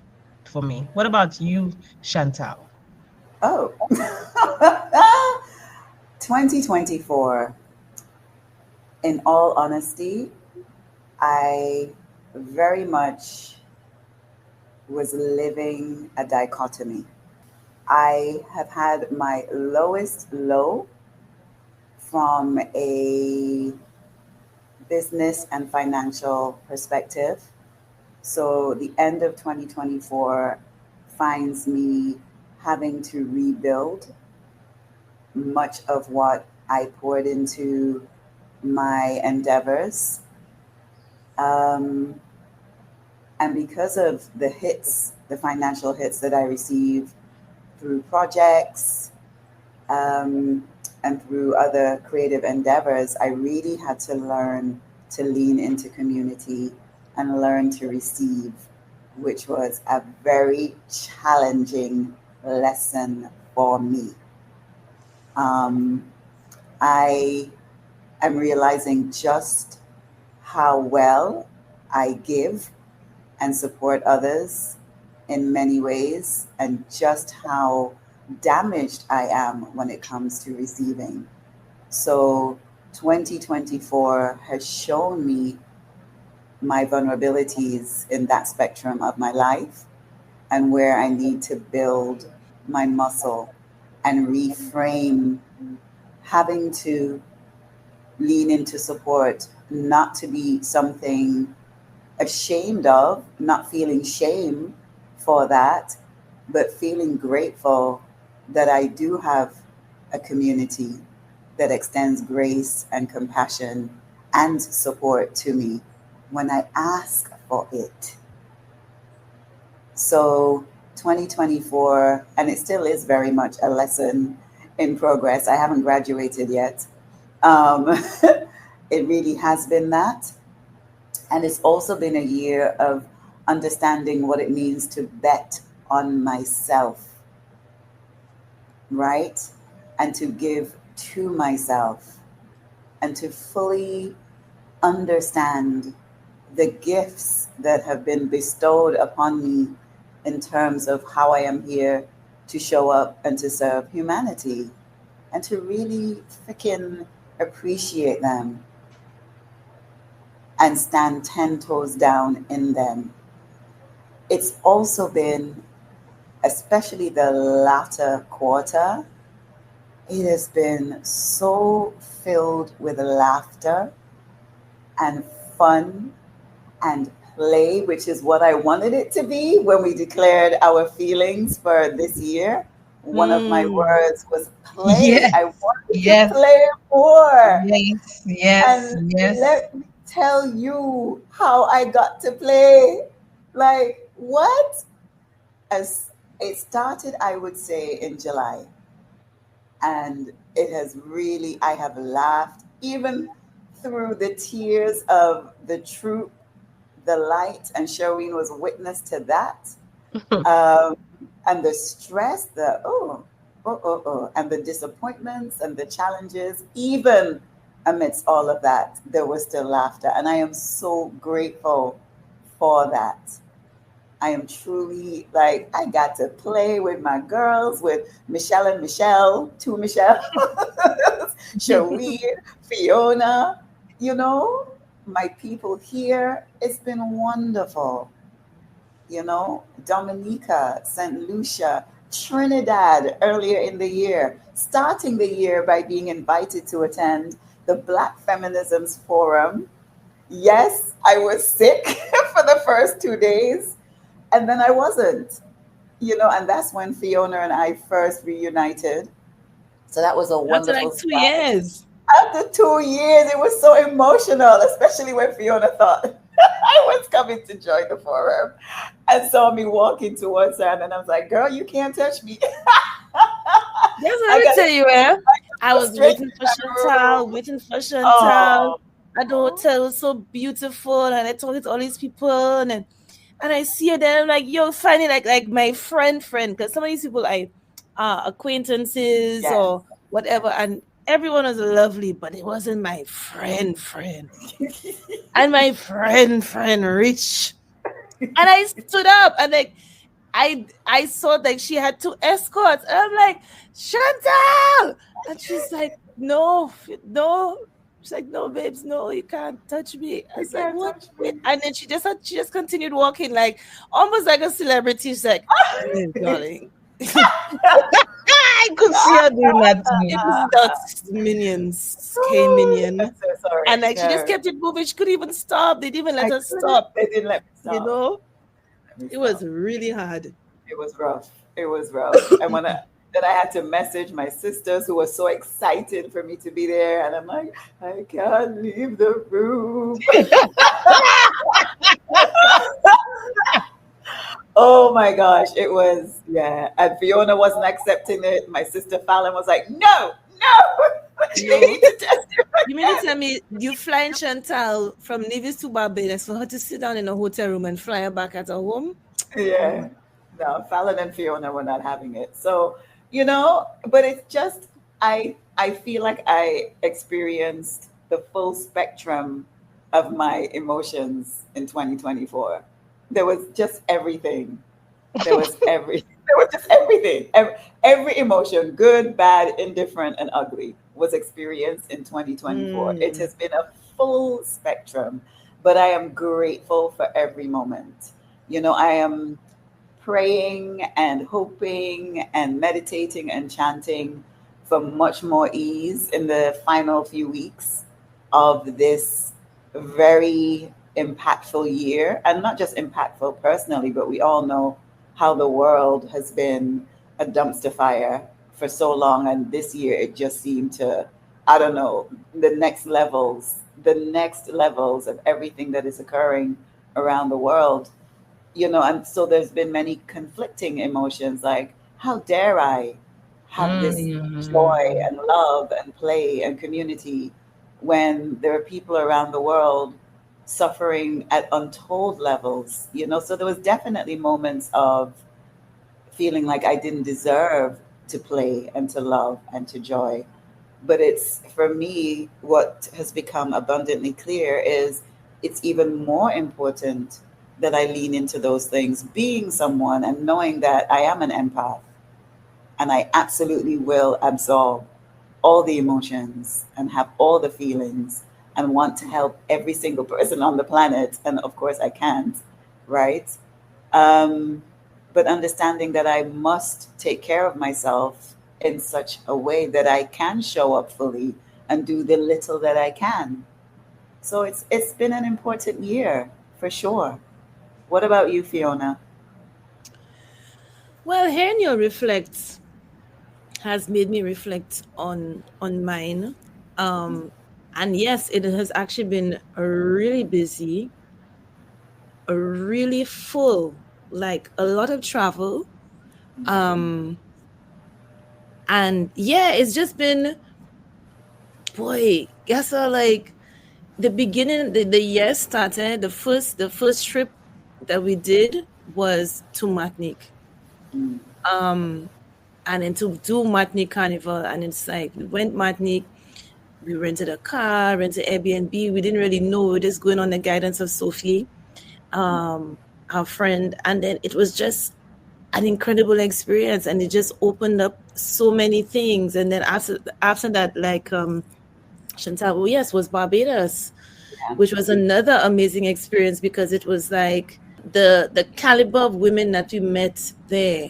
for me. What about you, Chantal? Oh, 2024, in all honesty, I very much was living a dichotomy. I have had my lowest low from a business and financial perspective. So the end of 2024 finds me having to rebuild much of what I poured into my endeavors. Um, and because of the hits, the financial hits that I received through projects, and through other creative endeavors, I really had to learn to lean into community and learn to receive, which was a very challenging lesson for me. Um, I am realizing just how well I give and support others in many ways, and just how damaged I am when it comes to receiving. So, 2024 has shown me my vulnerabilities in that spectrum of my life and where I need to build my muscle and reframe having to lean into support, not to be something ashamed of, not feeling shame for that, but feeling grateful that I do have a community that extends grace and compassion and support to me when I ask for it. So, 2024, and it still is very much a lesson in progress. I haven't graduated yet. Um, it really has been that. And it's also been a year of understanding what it means to bet on myself, right? And to give to myself and to fully understand the gifts that have been bestowed upon me in terms of how I am here to show up and to serve humanity and to really freaking appreciate them, and stand 10 toes down in them. It's also been, especially the latter quarter, it has been so filled with laughter and fun and play, which is what I wanted it to be when we declared our feelings for this year. One of my Mm. words was play. I Yes, wanted to yes, play more. yes, yes, And yes. let me tell you how I got to play. Like, what? As it started, I would say in July. And it has really, I have laughed even through the tears of the troop, the light, and Sherween was witness to that. Um, and the stress, and the disappointments and the challenges, even amidst all of that, there was still laughter. And I am so grateful for that. I am truly like, I got to play with my girls, with Michelle and Michelle, two Michelle, Sherween, Fiona, you know, my people here. It's been wonderful. Dominica, St. Lucia, Trinidad earlier in the year, starting the year by being invited to attend the Black Feminisms Forum. Yes, I was sick for the first 2 days, and then I wasn't, and that's when Fiona and I first reunited. So that was a After wonderful like two start. years. After 2 years, it was so emotional, especially when Fiona thought I was coming to join the forum and saw me walking towards her. And then I was like, girl, you can't touch me. Yes, let I me got tell you, eh? I to go was straight to waiting for my Chantal, room. waiting for Chantal. Oh, And the hotel was so beautiful, and I talked to all these people, and I see her there. I'm like, yo, finally, like my friend, because some of these people I acquaintances yes. or whatever, and everyone was lovely, but it wasn't my friend, and my friend rich. And I stood up and like I saw that she had two escorts. And I'm like, Chantal! And she's like, no, no. She's like, no, babes, no, you can't touch me. I You was like, can't what? touch Wait. me. And then she just continued walking, like almost like a celebrity. She's like, yes, darling. I could see her doing that It too. was that minions, K Oh, I'm minion. so sorry. And like she just No, kept it moving. She couldn't even stop. They didn't even let I her couldn't. stop. They didn't let me You stop. know, Let me it was stop. really hard. It was rough. It was rough. And then I had to message my sisters who were so excited for me to be there, and I'm like, I can't leave the room. Oh my gosh, it was, yeah. And Fiona wasn't accepting it. My sister Fallon was like, no, no, you Yo, need to test it you mean to again. tell me you flying Chantal from Nevis to Barbados for her to sit down in a hotel room and fly her back at her home? Oh my. Yeah. No, Fallon and Fiona were not having it. So, but it's just I feel like I experienced the full spectrum of my emotions in 2024. There was just everything. There was just everything. Every emotion, good, bad, indifferent, and ugly, was experienced in 2024. It Mm. has been a full spectrum, but I am grateful for every moment. I am praying and hoping and meditating and chanting for much more ease in the final few weeks of this very impactful year. And not just impactful personally, but we all know how the world has been a dumpster fire for so long. And this year it just seemed to, I don't know, the next levels of everything that is occurring around the world. And so there's been many conflicting emotions, like, how dare I have this joy Mm. and love and play and community when there are people around the world suffering at untold levels. So there was definitely moments of feeling like I didn't deserve to play and to love and to joy. But it's, for me, what has become abundantly clear is it's even more important that I lean into those things, being someone and knowing that I am an empath and I absolutely will absorb all the emotions and have all the feelings and want to help every single person on the planet. And of course, I can't, right? Um, but understanding that I must take care of myself in such a way that I can show up fully and do the little that I can. So it's been an important year for sure. What about you, Fiona? Well, hearing you reflect has made me reflect on mine. Um, and yes, it has actually been a really busy, a really full, like a lot of travel. Um, and yeah, it's just been, boy, guess what, like the beginning, the year started, the first trip that we did was to Martinique. Mm, Um, and then to do Martinique Carnival, and it's like we went Martinique, we rented a car, rented Airbnb. We didn't really know. We were just going on the guidance of Sophie, um, our friend, and then it was just an incredible experience, and it just opened up so many things. And then after that, like Chantal, oh yes, was Barbados, yeah. which was another amazing experience because it was like the caliber of women that we met there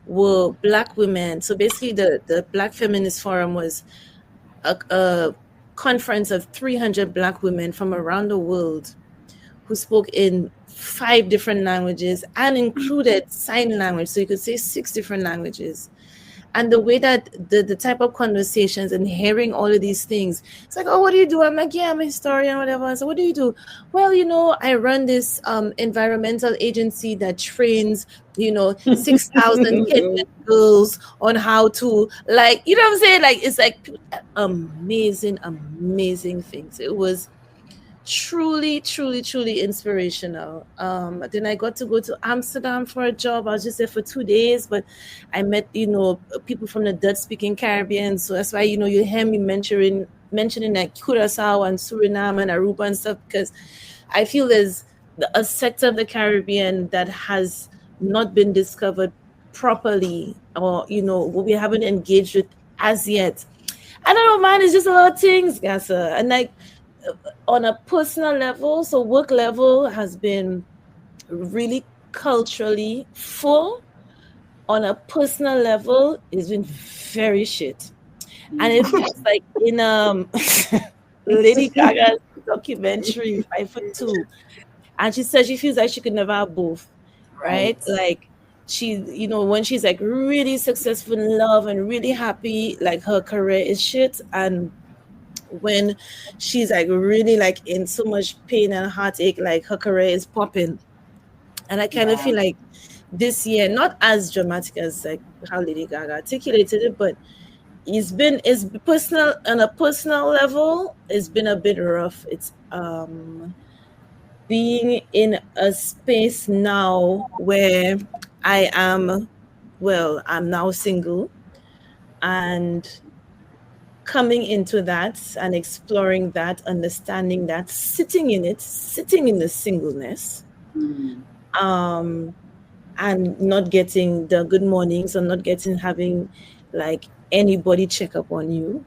were Black women. So basically, the Black Feminist Forum was a conference of 300 Black women from around the world who spoke in 5 different languages and included sign language. So you could say 6 different languages. And the way that the type of conversations and hearing all of these things, it's like, oh, what do you do? I'm like, yeah, I'm a historian, whatever. So what do you do? Well, I run this environmental agency that trains, 6,000 Kenyan girls on how to, like, you know what I'm saying? Like, it's like amazing, amazing things. It was truly, truly, truly inspirational. Then I got to go to Amsterdam for a job. I was just there for 2 days, but I met, people from the Dutch speaking Caribbean. So that's why, you hear me mentioning like Curacao and Suriname and Aruba and stuff, because I feel there's a sector of the Caribbean that has not been discovered properly, or, we haven't engaged with as yet. I don't know, man. It's just a lot of things, Gassa. And like, on a personal level, so work level has been really culturally full. On a personal level, it's been very shit. And it feels like in Lady Gaga's documentary, 5'2", and she said she feels like she could never have both, Right. right? Like she, when she's like really successful in love and really happy, like her career is shit, and when she's like really like in so much pain and heartache, like her career is popping. And I kind of Yeah. feel like this year, not as dramatic as like how Lady Gaga articulated it, but it's personal, on a personal level, it's been a bit rough. It's being in a space now where I'm now single, and coming into that and exploring that, understanding that, sitting in it, sitting in the singleness, Mm, um, and not getting the good mornings, or not getting having like anybody check up on you.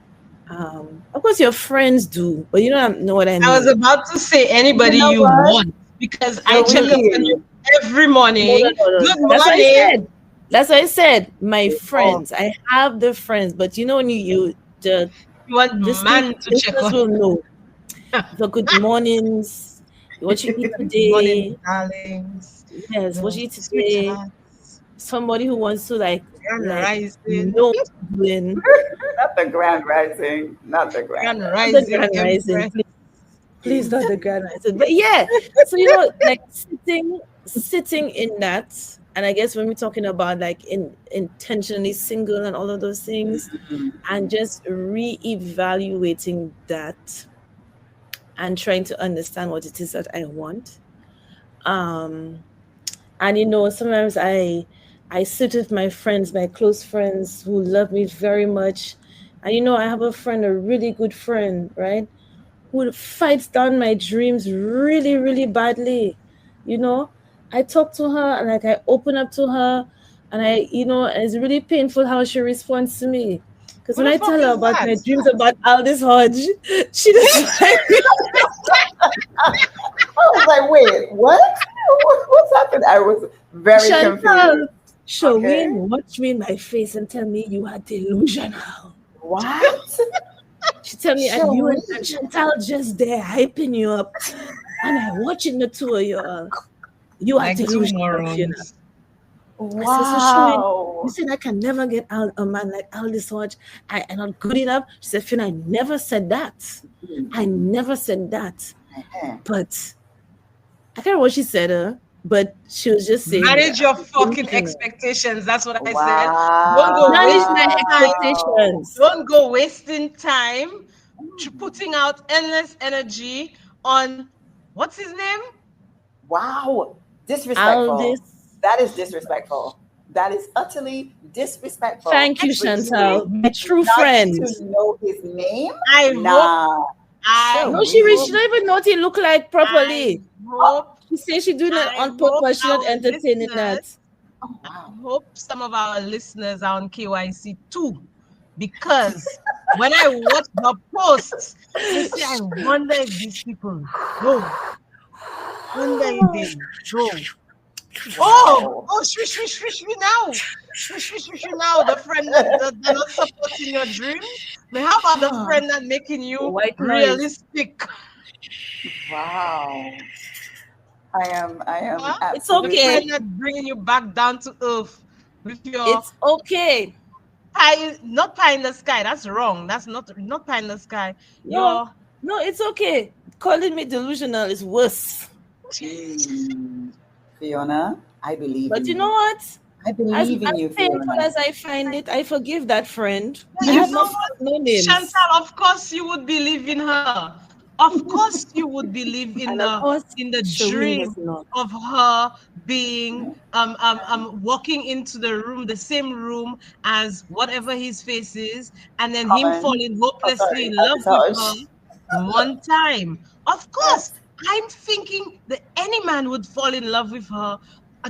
Of course, your friends do, but you don't know what I I was mean. about to say you anybody know you what? want because I check up on you Joey. every No, no, morning. no, no. Good That's what I morning. said. That's what I said. My Oh, friends, I have the friends, but when the you want man to check listeners on. will know the good mornings, what you eat Good morning, today. darlings. Yes, what The you eat today. sweethearts. Somebody who wants to Grand like rising. know what you're doing. Not the grand rising. Not the grand Grand rising. Not the rising, grand rising, Empress. please not the grand rising. But yeah, so like sitting in that, and I guess when we're talking about like intentionally single and all of those things, Mm, and just re-evaluating that and trying to understand what it is that I want. Um And sometimes I sit with my friends, my close friends who love me very much. And I have a friend, a really good friend, right? Who fights down my dreams really, really badly. You know, I talk to her and like I open up to her, and and it's really painful how she responds to me. Because Who when the I fuck tell her is about that? my dreams about Aldous Hodge, she doesn't like it. I was like, wait, what? What's happened? I was very Chantal, confused. Sherween, Okay. watch me in my face and tell me you are delusional. What? She tell me, and you and Sherween. Chantal just there hyping you up. And I watching the two of you all. You are Like two delusional, Fiona. morons. I said, so Sherween, you Wow. said I can never get out a man like Aldous Hodge. I am not good enough. She said, Fiona, I never said that. I never said that. Uh-huh. But I can't remember what she said, but she was just saying that Manage your I'm fucking delusional. expectations. That's what I said. Don't go Manage my wasting time. Wow. expectations. Don't go wasting time putting out endless energy on what's his name? Wow. Disrespectful. Aldous. That is disrespectful. That is utterly disrespectful. Thank you, For Excuse Chantal, you me. my true not friend. to know his name? I hope Nah. I No, hope she don't even know what he look like I properly. hope She says she doing it I on hope purpose. She not our entertaining listeners that. Oh, wow. hope some of our listeners are on KYC too. Because when I watch the posts, I say, I wonder if these people know. Wonder if they know. Wow. Swish, swish, swish me now. Swish, swish, swish me now. The friend that they're not supporting your dreams. But how about the friend that making you White noise. realistic? Wow. I am Huh? It's The okay. absolutely friend that bringing you back down to earth with your It's okay. pie, not pie in the sky. That's wrong. That's not pie in the sky. No, Your no, it's okay. Calling me delusional is worse. Mm. Fiona, I believe But in you know you. what? I As believe in you, painful Fiona. as I find it, I forgive that friend. I You have know not what, called no Chantal, names. of course you would believe in her. Of course you would believe And of course, in the Sherween dream does not. of her being walking into the room, the same room as whatever his face is, and then him Common. falling Oh, hopelessly sorry, in love with her Armitage. one time. Of course, Yes, I'm thinking that any man would fall in love with her.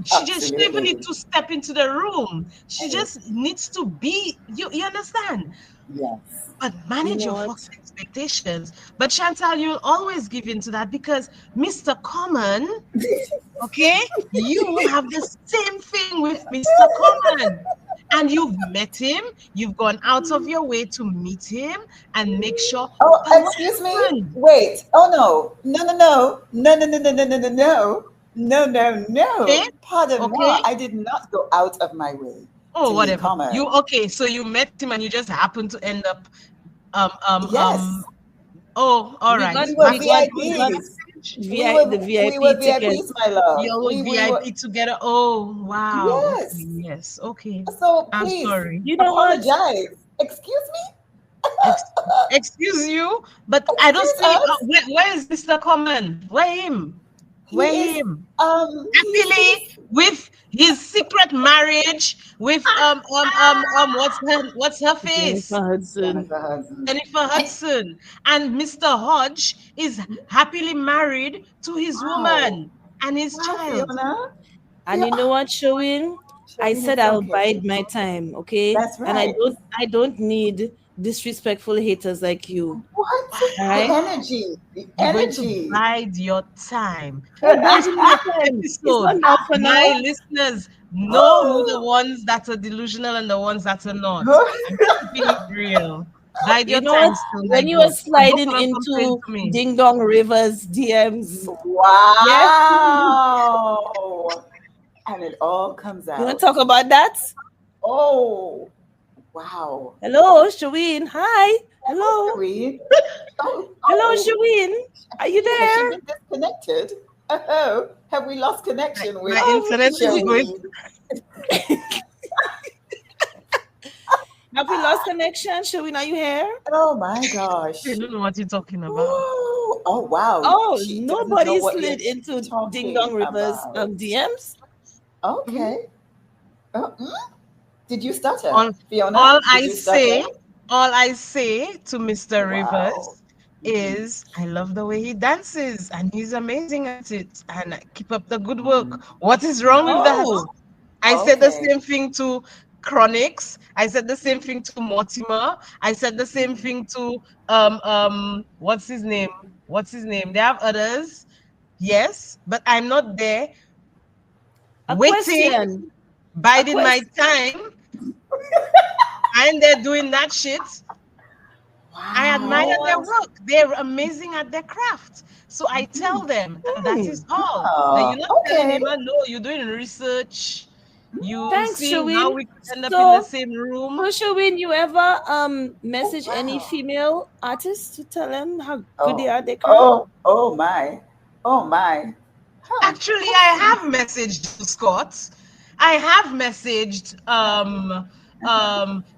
She don't even need absolutely. to step into the room. She Hey, just needs to be. You understand? yes. But You manage know your what? fucking expectations. But Chantal, you'll always give in to that because Mr. Common, okay, you have the same thing with Mr. Common. And you've met him, you've gone out of your way to meet him and make sure. Oh, But what excuse me. happened? Wait. Oh no. No, no, no. No, no, no, no, no, no, no, no. No, no, Okay, no. Pardon okay. moi. I did not go out of my way Oh, to meet whatever. You Common. okay? So you met him and you just happened to end up um um um. Yes. Oh, all We right. got We were Back we in got the we good got old VIPs. age. the We were VIP ticket. VIPs, my love. You're with We were. VIP together. Oh, wow. Okay, Yes. yes. Okay. So I'm please sorry. You know what? apologize. Excuse me. Ex- excuse you, but I don't Excuse see. us. Where is Mr. Common? Where him? He Where is. him? He's Happily with his secret marriage with what's her face? Jennifer Hudson. Jennifer Hudson. Jennifer Hudson. And Mr. Hodge is happily married to his Wow. woman and his Wow, child. Fiona. And you know what, Sherwin? I Sherween said is so I'll catchy. bide my time, okay? That's And right. I don't need disrespectful haters like you. What? All The right? energy. The You're going to energy. bide your time. I'm This biding my time. It's episode, not now for now. my listeners know who the ones that are delusional and the ones that are not. I'm keeping it real. Bide You your know what? time still, my When you were dude. And don't sliding come and complain into to me. Ding Dong Rivers DMs, yeah? Wow. And it all comes You want out. to talk about that? Oh, wow. Hello, Sherwin. Hi. Hello. Sherween. Oh, Hello, oh. Sherwin. Are you Has she there? been disconnected? Oh, have we lost connection with My internet is going. Sherween? Have we lost connection? Sherwin, are you here? Oh my gosh. I don't know what you're talking about. Ooh, oh wow. Oh, She doesn't know nobody what you're slid into Ding talking Dong Rivers about. DMs. Okay. Mm. Did you stutter, All, Fiona? all Did I you say, stutter? all I say to Mr. Wow. Rivers is I love the way he dances and he's amazing at it. And keep up the good work. What is wrong with that? Oh, I said the Okay. same thing to Chronics. I said the same thing to Mortimer. I said the same thing to what's his name? What's his name? They have others. Yes, but I'm not there A waiting, question. A biding my question. time. I'm there doing that shit. I admire their Wow. work. They're amazing at their craft. So I tell them, and that is all. That Oh, you're not telling okay. him, no, you're doing research. You Thanks, seeing how Sherween. we could end up in the So, same room. Sherween, you ever Oh, message any wow. female artists to tell them how good they Oh, are at their craft? oh my. Oh my. Huh. Actually, I have messaged Jill Scott. I have messaged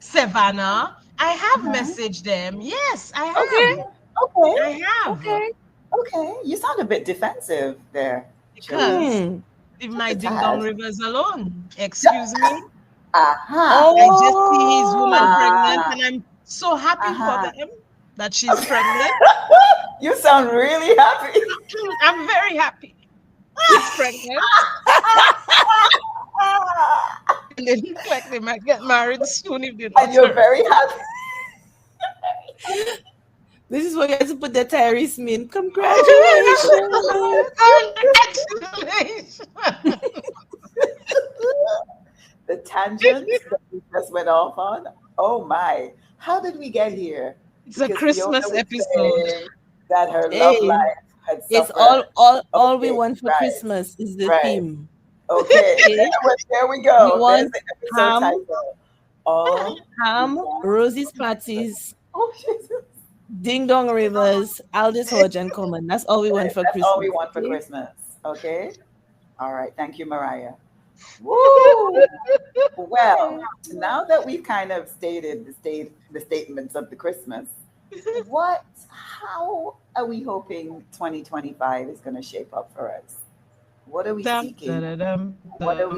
Savannah. I have Uh-huh. messaged them. Yes, I Okay, have. Okay. I have. okay. Okay. You sound a bit defensive there, Sherween. Because Hmm. leave Just my a ding dong tad. rivers alone. Excuse me. Aha. I just see his woman Oh, pregnant, Ah. and I'm so happy for Aha. them that she's pregnant. You sound really happy. I'm very happy. She's pregnant, and they look like they might get married soon if they're And not you're her. very happy. this is where you have to put the Tyrese mean. Congratulations. Congratulations! The tangent that we just went off on. Oh my. How did we get here? It's a Because Fiona Christmas was episode. saying that her love Hey, life had it's suffered. all we Okay, want for right, Christmas is the right. theme. Okay, Okay. well, there we We go. There's want the episode ham, title. All we ham, want Rosie's for Christmas. parties, Oh, Jesus. Ding Dong Rivers, Aldous Hodge and Common. That's all we want for That's all we Christmas. want for Okay. Christmas. Okay. All right. Thank you, Mariah. Woo! Well, now that we've kind of stated the statements of the Christmas, how are we hoping 2025 is going to shape up for us? What are we Dum, seeking? da-da-dum, What are dum.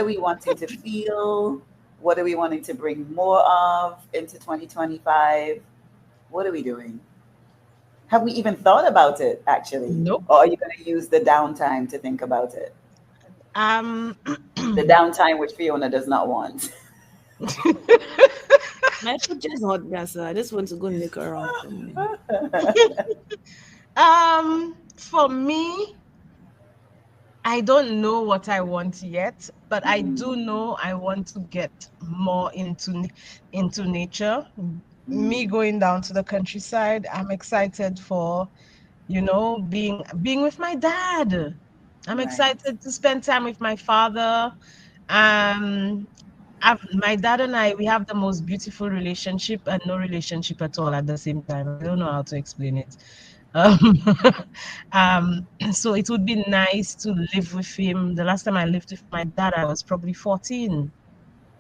we wanting to feel? What are we wanting to bring more of into 2025? What are we doing? Have we even thought about it actually? Nope. Or are you going to use the downtime to think about it? Um, The downtime which Fiona does not want. My foot just hot gas. I just want to go nick around somewhere. for me, I don't know what I want yet, but I do know I want to get more into nature. Me going down to the countryside, I'm excited for, being with my dad. I'm Right. excited to spend time with my father. Um, my dad and I, we have the most beautiful relationship and no relationship at all at the same time. I don't know how to explain it. Um, so it would be nice to live with him. The last time I lived with my dad, I was probably 14.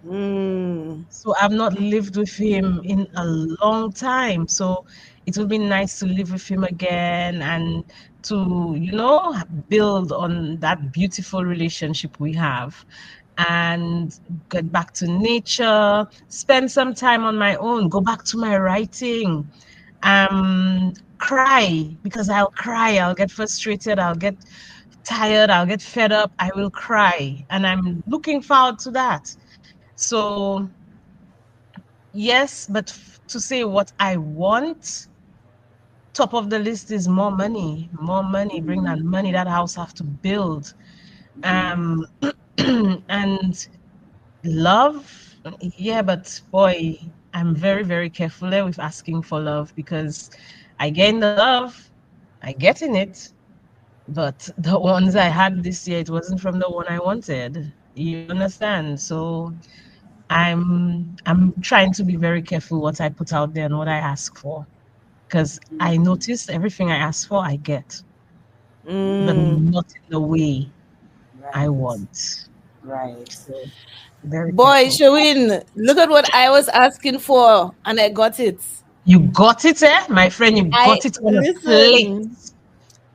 Mm. So I've not lived with him in a long time. So it would be nice to live with him again and to, build on that beautiful relationship we have and get back to nature, spend some time on my own, go back to my writing, cry because I'll cry, I'll get frustrated, I'll get tired, I'll get fed up, I will cry. And I'm looking forward to that. So yes, but to say what I want, top of the list is more money, bring that money. That house have to build. Um, and love, yeah, but boy, I'm very, very careful there with asking for love because I gain the love, I get in it, but the ones I had this year, it wasn't from the one I wanted. You understand? So I'm trying to be very careful what I put out there and what I ask for. Because I notice everything I ask for, I get, but Mm. not in the way I Right. want. Right. So very Boy, careful. Sherwin, look at what I was asking for, and I got it. You got it, eh? My friend, you I got it on a plate. listen,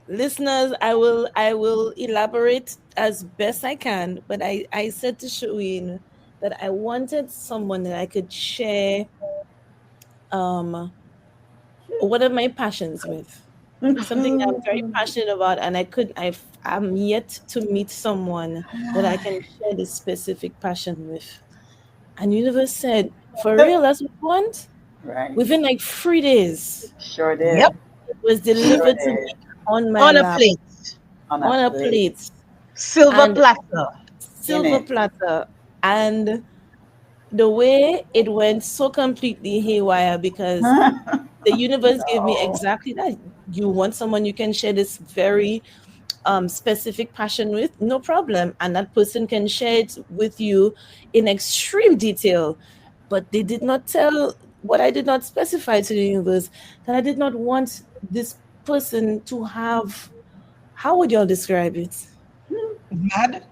listeners. I will elaborate as best I can. But I said to Sherwin that I wanted someone that I could share one of my passions with. Something that I'm very passionate about, and I'm yet to meet someone that I can share this specific passion with. And universe said, for real, that's what you want? Right. Within like 3 days, Sure Yep. did. it was Sure delivered to me did. on my On a lap plate. On a on a plate. plate Silver and platter. In silver it. platter. And the way it went so completely haywire because the universe gave me No. exactly that. You want someone you can share this very specific passion with, no problem. And that person can share it with you in extreme detail. But they did not tell what I did not specify to the universe that I did not want this person to have. How would y'all describe it? Mad.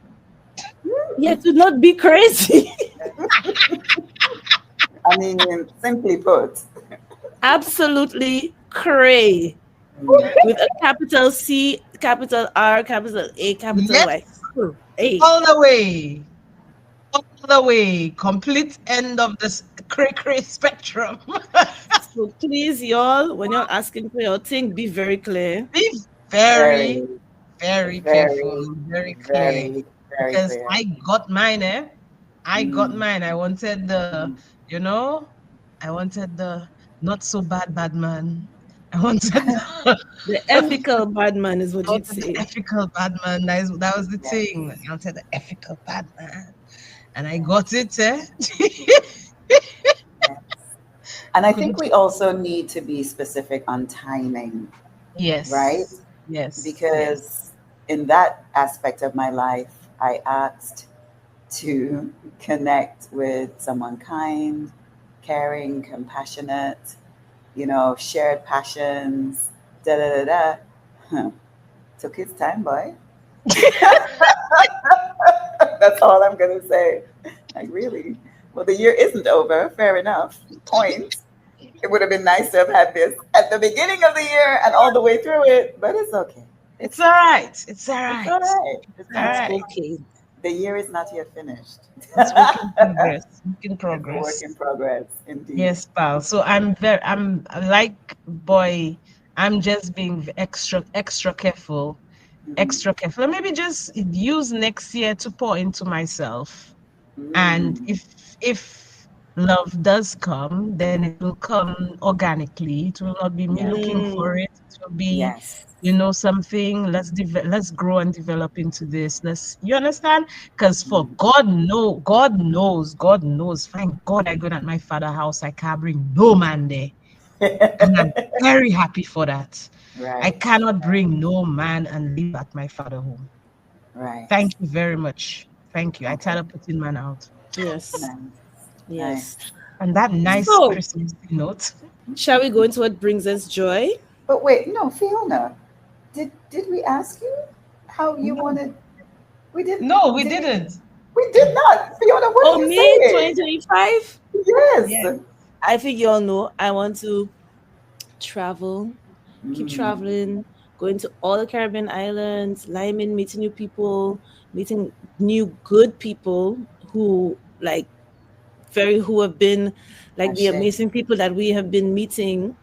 Yeah, to not be crazy. I mean, simply put. Absolutely cray. Mm. With a capital C, capital R, capital A, capital Y. Yes. Hey. All the way. All the way. Complete end of this cray cray spectrum. So please, y'all, when you're asking for your thing, be very clear. Be very, Very, very careful, very, very clear. very, very Because clear. I got mine, eh? I got Mm. mine. I wanted the, Mm. you know, I wanted the not so bad man. I wanted the, The ethical bad man is what I you'd wanted the say. ethical bad man. That was the Yes. thing. I wanted the ethical bad man. And I got it, eh? Yes. And I think Couldn't. we also need to be specific on timing, right? Yes. Yes. Yes. Because in that aspect of my life, I asked to connect with someone kind, caring, compassionate, shared passions, da da da da. Huh. Took his time, boy. That's all I'm going to say. Like, really? Well, the year isn't over. Fair enough. Point. It would have been nice to have had this at the beginning of the year and all the way through it, but it's okay. It's It's all okay. right. It's all It's all right. right. It's All all It's right. right. okay. The year is not yet finished. It's work in progress. Work in It's a work progress. in progress, indeed. Yes, pal. So I'm like, boy, I'm just being extra careful, Mm. extra careful. And maybe just use next year to pour into myself. And Mm. if love does come, then it will come organically. It will not be me Yes. looking for Mm, it. It will be, Yes. something. Let's grow and develop into this. You understand? Because for Mm. God knows. Thank God I go at my father's house. I can't bring no man there, and I'm very happy for that. I Right. cannot bring no man and live at my father's home. Right. Thank you very much. Thank you. I Okay. tired of putting man out. yes. Nice. Yes. Nice. And that nice So, Christmas note. shall we go into what brings us joy? But wait, no, Fiona, did we ask you how you No, wanted? We did. no, we Did we? didn't. We did not. Fiona, what Oh, are you me, saying? 2025. Yes. Yes. I think you all know I want to travel, keep Mm. traveling, going to all the Caribbean islands, Lyman, meeting new people, meeting new good people who like who have been like the Ashe. amazing people that we have been meeting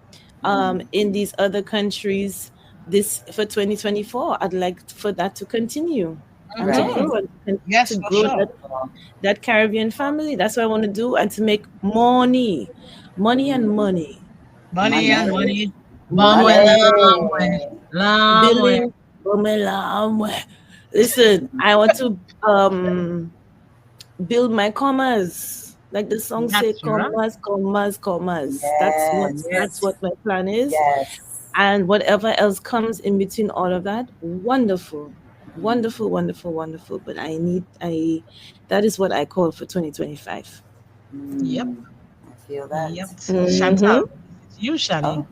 Mm. in these other countries this for 2024. I'd like for that to continue and to Right. Hmm. grow and Yes, to for grow sure. that Caribbean family. That's what I want to do and to make money, money and Mm. money. Money and Money. money. Vamos Money el and money. hambre. La hambre. Billing Bomela. Listen, I want to build my commas. Like the song say, That's right. commas, commas, commas. That's Yes. what my plan is. Yes. And whatever else comes in between all of that, wonderful. Wonderful, wonderful, wonderful. But that is what I call for 2025. Yep. Mm. I feel Yep. that. Mm-hmm. Chantal, it's you, Shani.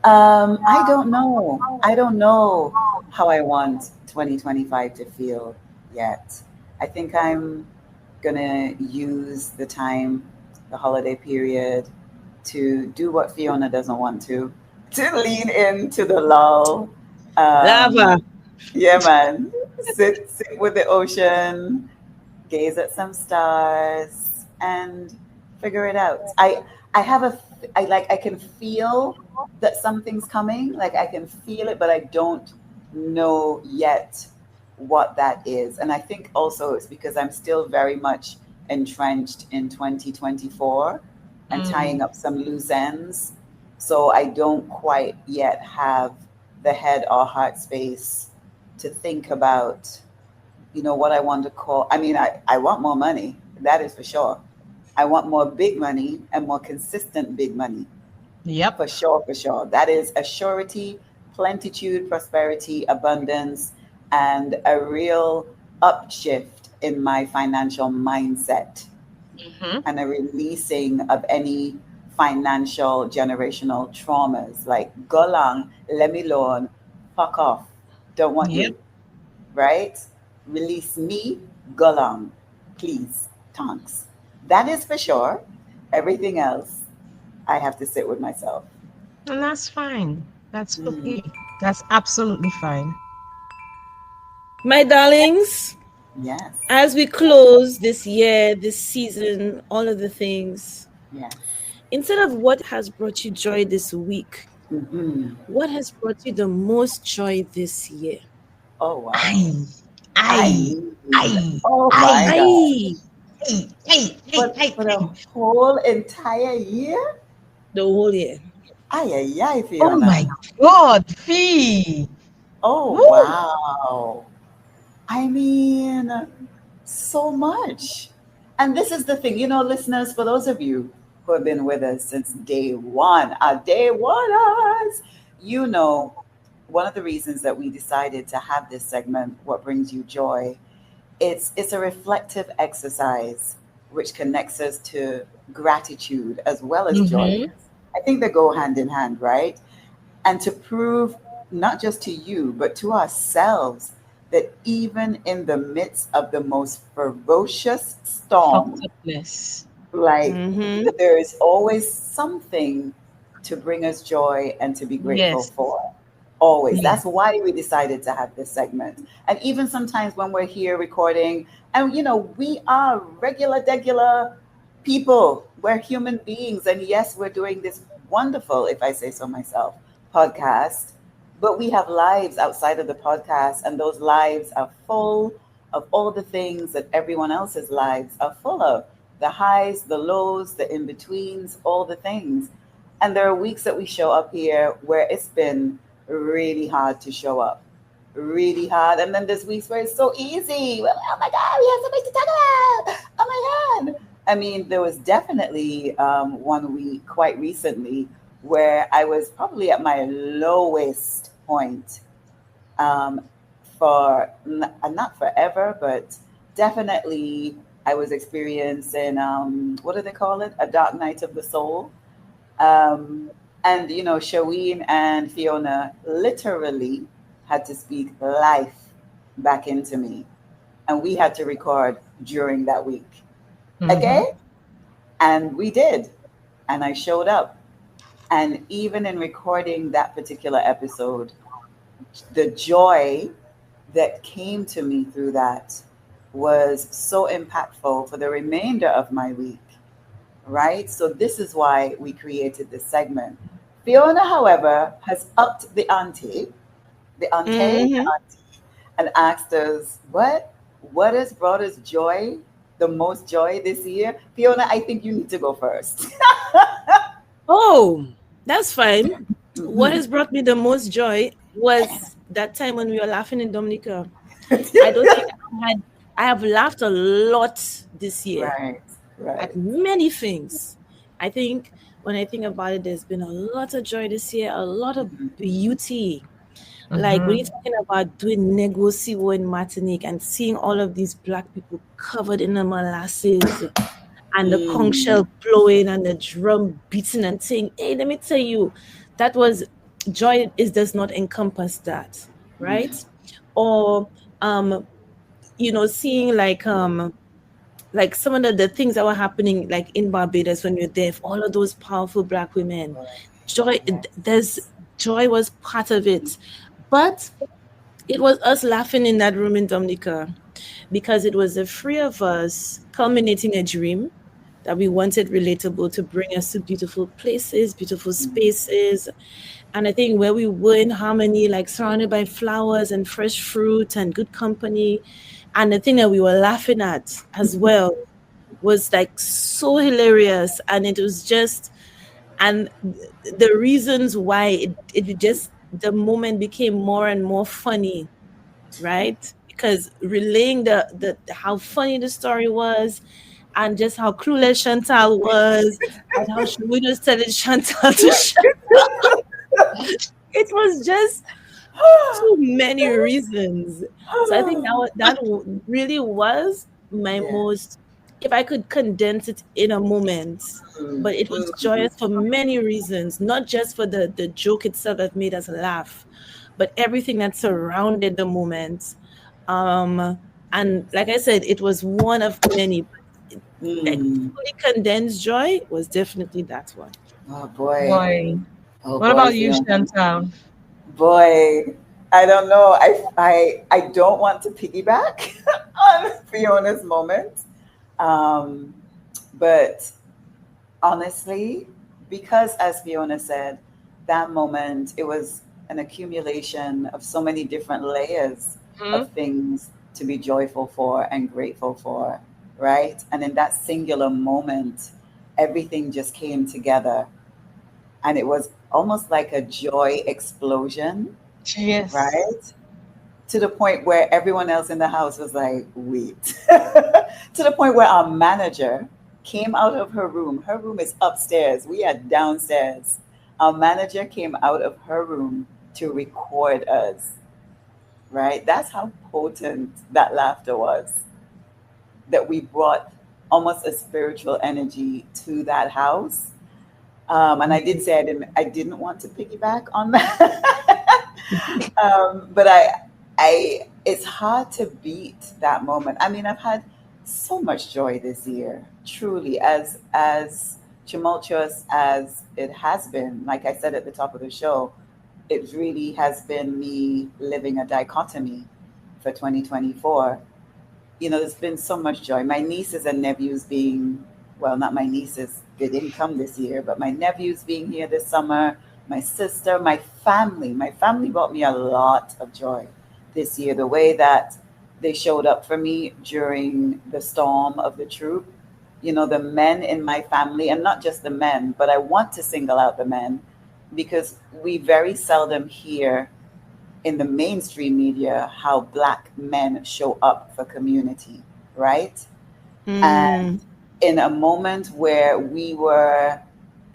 Oh. I don't know. I don't know how I want 2025 to feel yet. I think I'm gonna use the time, the holiday period, to do what Fiona doesn't want to lean into the lull. Lava. Yeah, man. Sit with the ocean, gaze at some stars, and figure it out. I have I can feel that something's coming. Like I can feel it, but I don't know yet what that is. And I think also it's because I'm still very much entrenched in 2024 and tying up some loose ends. So I don't quite yet have the head or heart space to think about, what I want to call. I mean, I want more money, that is for sure. I want more big money and more consistent big money. Yep. For sure, for sure. That is a surety, plenitude, prosperity, abundance, and a real upshift in my financial mindset and a releasing of any financial generational traumas like go long, let me alone, fuck off, don't want Yep. you, right? Release me, go long, please, thanks. That is for sure. Everything else, I have to sit with myself. And that's fine. That's Mm, okay. That's absolutely fine. My darlings, yes, as we close this year, this season, all of the things, yes. instead of what has brought you joy this week, Hmm. what has brought you the most joy this year? Oh, wow. Aye. I Aye. mean, Aye. oh my Aye. God. Aye, Hey, hey, hey, hey, For the hey. whole entire year? the whole year. Ay, ay, ay, Oh Fiona. my God, Fee. Oh, Woo. wow. I mean, so much. And this is the thing, listeners, for those of you who have been with us since day one, our day oneers, you know, one of the reasons that we decided to have this segment, What Brings You Joy, it's a reflective exercise which connects us to gratitude as well as joy. Mm-hmm. I think they go hand in hand, right? And to prove not just to you, but to ourselves that even in the midst of the most ferocious Fucked storm, upness. like Mm-hmm. there is always something to bring us joy and to be grateful Yes. for. Always. Yes. That's why we decided to have this segment. And even sometimes when we're here recording, and we are regular people, we're human beings. And yes, we're doing this wonderful, if I say so myself, podcast. But we have lives outside of the podcast, and those lives are full of all the things that everyone else's lives are full of, the highs, the lows, the in betweens, all the things. And there are weeks that we show up here where it's been really hard to show up, really hard. And then there's weeks where it's so easy. Well, oh my God, we have something to talk about. Oh my God. I mean, there was definitely one week quite recently where I was probably at my lowest point um, for not forever, but definitely I was experiencing what do they call it? A dark night of the soul. Um, and Sherween and Fiona literally had to speak life back into me, and we had to record during that week. Mm-hmm. Okay, and we did, and I showed up, and even in recording that particular episode, the joy that came to me through that was so impactful for the remainder of my week, right? So this is why we created this segment. Fiona, however, has upped the Mm-hmm. ante, and asked us, what has brought us joy, the most joy this year? Fiona, I think you need to go first. Oh, that's fine. What Mhm. has brought me the most joy was that time when we were laughing in Dominica. I don't think I have laughed a lot this year Right, at right. many things. I think when I think about it, there's been a lot of joy this year, a lot of Mhm. beauty. Like when you're Mm-hmm. talking about doing negotiable in Martinique and seeing all of these black people covered in the molasses and the conch Mm, shell blowing and the drum beating and saying, "Hey, let me tell you, that was joy is does not encompass that, right?" yeah. Or seeing like some of the things that were happening like in Barbados when you're there, all of those powerful black women. Joy there's joy was part of it. But it was us laughing in that room in Dominica because it was the three of us culminating a dream that we wanted relatable to bring us to beautiful places, beautiful spaces. And I think where we were in harmony, like surrounded by flowers and fresh fruit and good company. And the thing that we were laughing at as well was like so hilarious, and it was just, and the reasons why it just, the moment became more and more funny, right? Because relaying the how funny the story was, and just how clueless Chantal was, and how she would just telling Chantal to shut up. It was just too many reasons. So I think really was my Yeah. most, if I could condense it in a moment. But it was joyous for many reasons, not just for the joke itself that made us laugh, but everything that surrounded the moment. And like I said, it was one of many. Like Mm. fully condensed joy was definitely that one. Oh boy. Boy. Oh What boy, about you, Fiona. Chantal? Boy, I don't know. I don't want to piggyback on Fiona's moment. Um, but honestly, because as Fiona said, that moment, it was an accumulation of so many different layers of Hmm? things to be joyful for and grateful for, right? And in that singular moment, everything just came together. And it was almost like a joy explosion, Yes. right? To the point where everyone else in the house was like, wait. To the point where our manager came out of her room. Her room is upstairs. We are downstairs. Our manager came out of her room to record us, right? That's how potent that laughter was, that we brought almost a spiritual energy to that house. And I did say I didn't want to piggyback on that. But it's hard to beat that moment. I mean, I've had so much joy this year, truly, as tumultuous as it has been. Like I said at the top of the show, it really has been me living a dichotomy for 2024. There's been so much joy. My nieces and nephews being, well, not my nieces, they didn't come this year, but my nephews being here this summer, my sister, my family brought me a lot of joy this year. The way that they showed up for me during the storm of the troop, the men in my family, and not just the men, but I want to single out the men because we very seldom hear in the mainstream media how black men show up for community, right? And Mm. in a moment where we were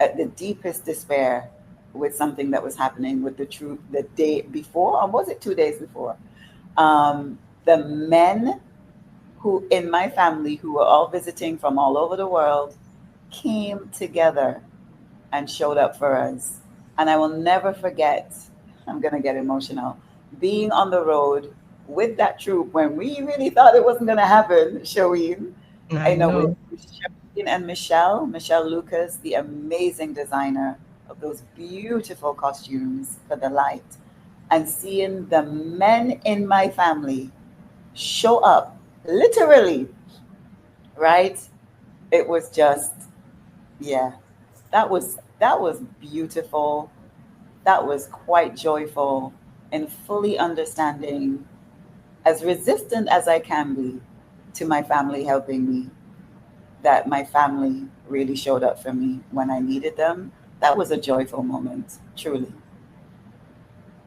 at the deepest despair with something that was happening with the troop the day before, or was it 2 days before? The men who in my family who were all visiting from all over the world came together and showed up for us. And I will never forget, I'm going to get emotional, being on the road with that troop when we really thought it wasn't going to happen, Sherween. I I know with know. Sherween and Michelle Lucas, the amazing designer of those beautiful costumes for the light, and seeing the men in my family show up literally, right? It was just, yeah, that was beautiful. That was quite joyful and fully understanding, as resistant as I can be to my family helping me, that my family really showed up for me when I needed them. That was a joyful moment, truly.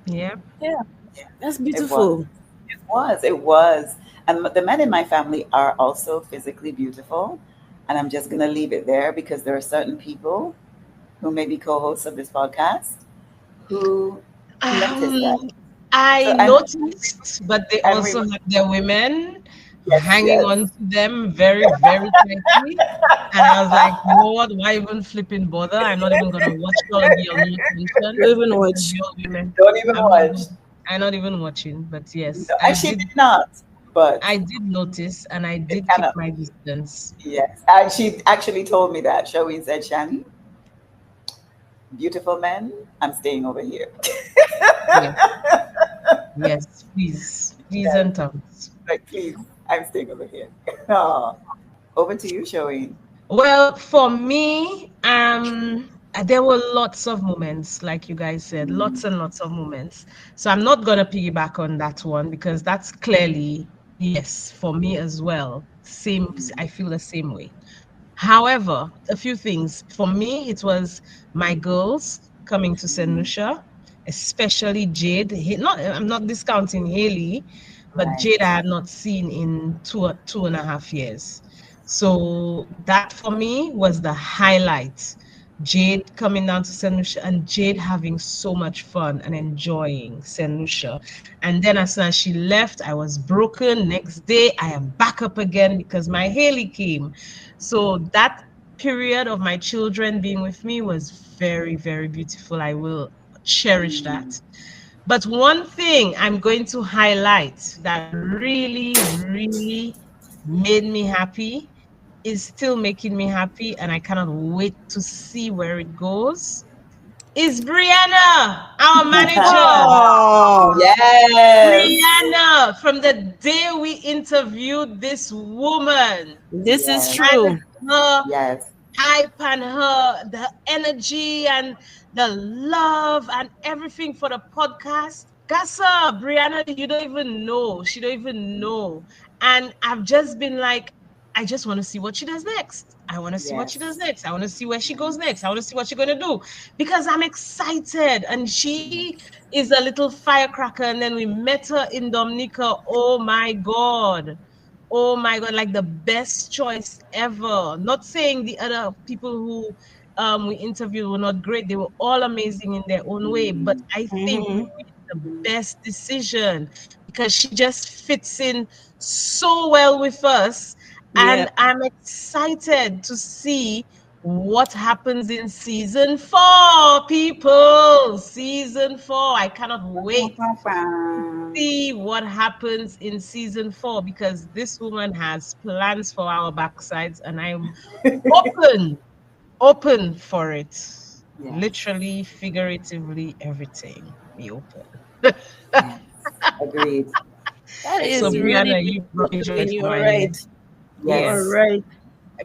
Yeah. Yeah, Yeah, that's it was. beautiful. It was. It was. And the men in my family are also physically beautiful. And I'm just going to leave it there because there are certain people who may be co hosts of this podcast who notice that. Um, I So, and noticed, but they and we also have their women yes, hanging on yes. to them very, very tightly. And I was like, Lord, why even flipping bother? I'm not even gonna watch all of your new attention Don't even because watch. your women. Don't even I'm not watch. even, I'm not even watching. But yes, No, I and she did did not, but I did notice and I it did keep cannot. my distance. Yes, and she actually told me that. Sherween said, "Shani, beautiful men, I'm staying over here." Yes, yes, please. Please Yes, and thanks. like please, I'm staying over here. Oh, over to you, Sherween. Well, for me, there were lots of moments, like you guys said, lots and lots of moments. So I'm not gonna piggyback on that one because that's clearly yes for me as well. Same, I feel the same way. However, a few things. For me, it was my girls coming to St. Lucia, especially Jade. Not, I'm not discounting Haley, but Right. Jade I had not seen in 2.5 years. So that for me was the highlight. Jade coming down to St. Lucia and Jade having so much fun and enjoying St. Lucia. And then as soon as she left, I was broken. Next day, I am back up again because my Haley came. So that period of my children being with me was very, very beautiful. I will cherish that. Mm. But one thing I'm going to highlight that really, really made me happy is still making me happy, and I cannot wait to see where it goes, is Brianna, our manager. Oh, Yes. Brianna, from the day we interviewed this woman this is Yes. and true. her Yes. hype and her the energy and the love and everything for the podcast. Gassa, Brianna, you don't even know. She don't even know. And I've just been like, I just want to see what she does next. I want to see what she does Yes. next. I want to see where she goes next. I want to see what she's gonna do because I'm excited. And she is a little firecracker. And then we met her in Dominica. Oh my God. Oh my God, like the best choice ever. Not saying the other people who we interviewed were not great. They were all amazing in their own way. But Mm. I think we Mm-hmm. made the best decision because she just fits in so well with us. And Yep. I'm excited to see what happens in season 4, people. Season 4. I cannot wait see what happens in season 4 because this woman has plans for our backsides and I'm open, open for it. Yes. Literally, figuratively, everything. Be open. Yes. Agreed. That So, is Agreed. really Brianna, you brought beautiful, joy Sherween. You to are my year. right. You are Yes. Yes. right.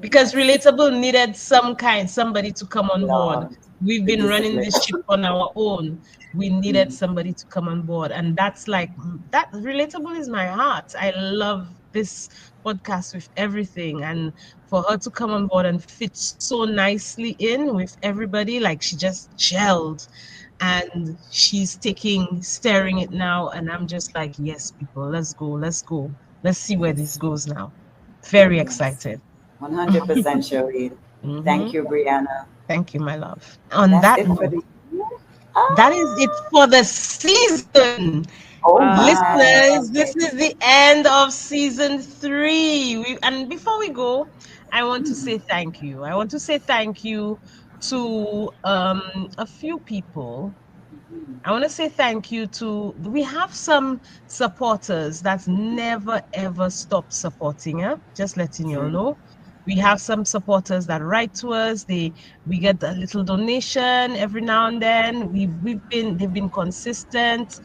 Because Yes. Relatable needed somebody to come on board. Lord. We've The been running discipline. this ship on our own. We needed Mm. somebody to come on board. And that's like, that Relatable is my heart. I love this podcast with everything. And for her to come on board and fit so nicely in with everybody, like she just gelled and she's staring it now. And I'm just like, yes, people, let's go, let's go. Let's see where this Yes. goes now. Very Yes. excited. 100% Sherween. Hmm. Thank you, Brianna. Thank you, my love. On That's that it for note, the year. that is it Ah, for the season. oh my. Listeners, Okay. this is the end of season 3. And before we go, I want to Mm. say thank you. I want to say thank you to a few people. Mhm. I want to say thank you to, we have some supporters that never ever stop supporting, just letting you all True. know. We have some supporters that write to us. We get a little donation every now and then. They've been consistent.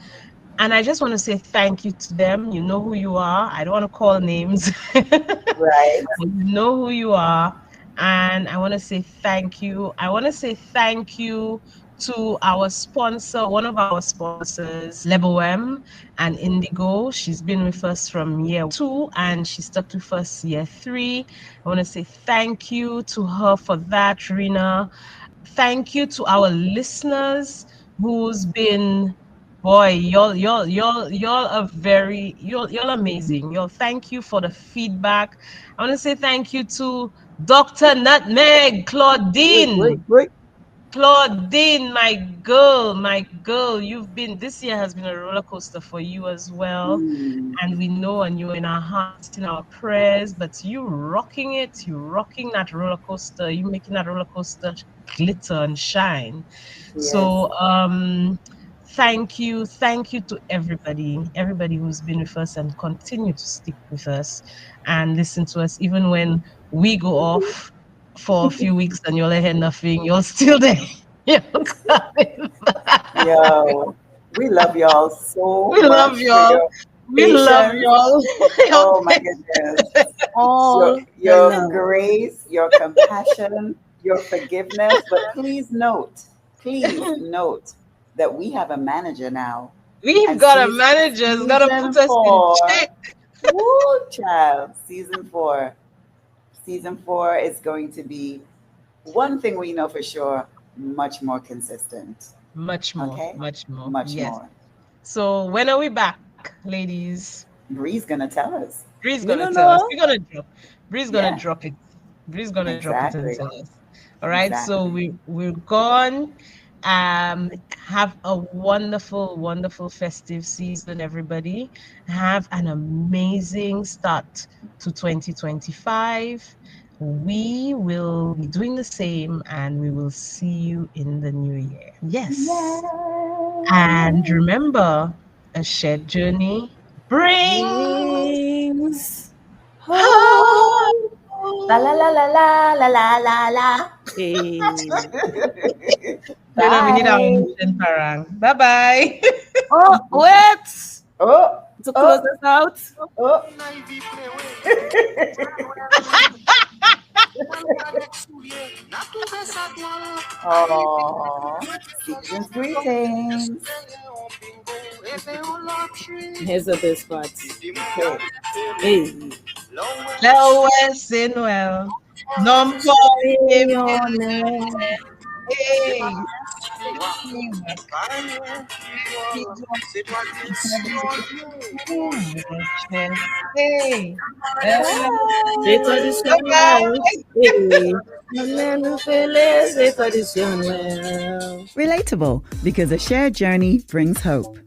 And I just want to say thank you to them. You know who you are. I don't want to call names. Right. You know who you are. And I want to say thank you. I want to say thank you to our sponsor, one of our sponsors, Leboem and Indigo. She's been with us from year 2 and she stuck with us year 3. I want to say thank you to her for that, Rina. Thank you to our listeners who's been, boy, y'all are very, y'all amazing. Y'all, thank you for the feedback. I want to say thank you to Dr. Nutmeg, Wait, wait, Claudine. wait. Claudine, my girl, this year has been a roller coaster for you as well. Mm. And we know, and you're in our hearts, in our prayers, but you rocking it, you rocking that roller coaster, you making that roller coaster glitter and shine. Yes. So, thank you to everybody who's been with us and continue to stick with us and listen to us, even when we go off for a few weeks and you'll hear nothing, you're still there. You're coming back. Yo, we love y'all so We love much for y'all. your We love patience. y'all. Oh my goodness. All the Your love. grace, your compassion, your forgiveness. But please note that we have a manager now. We've And got a manager who's gonna season put us in four, check. woo, child, season 4. season 4 is going to be, one thing we know for sure, much more consistent. Much more, Okay? much more. Much Yes. more. So when are we back, ladies? Bree's gonna tell us. Bree's We gonna don't tell us. know. We're gonna drop. Bree's gonna Yeah, drop it. Bree's gonna drop it and exactly. tell us. All right. So Exactly. we're gone. Have a wonderful, wonderful festive season, everybody. Have an amazing start to 2025. We will be doing the same, and we will see you in the new year. Yes. And Yeah. remember, a shared journey brings Brings hope. hope. La la la la la la la la la. Hey. Fiona, we need our Bye. mission parang. Bye bye. Oh, wait! Oh, To close oh, us out. oh. Oh, season's greetings. Here's the best part. Okay. Hey. Lewes Inwell. Number Fiona. Hey. Hey. C'est Bye-bye. traditionnel. Hey. Amen. Feliz. C'est traditionnel. Relatable, because a shared journey brings hope.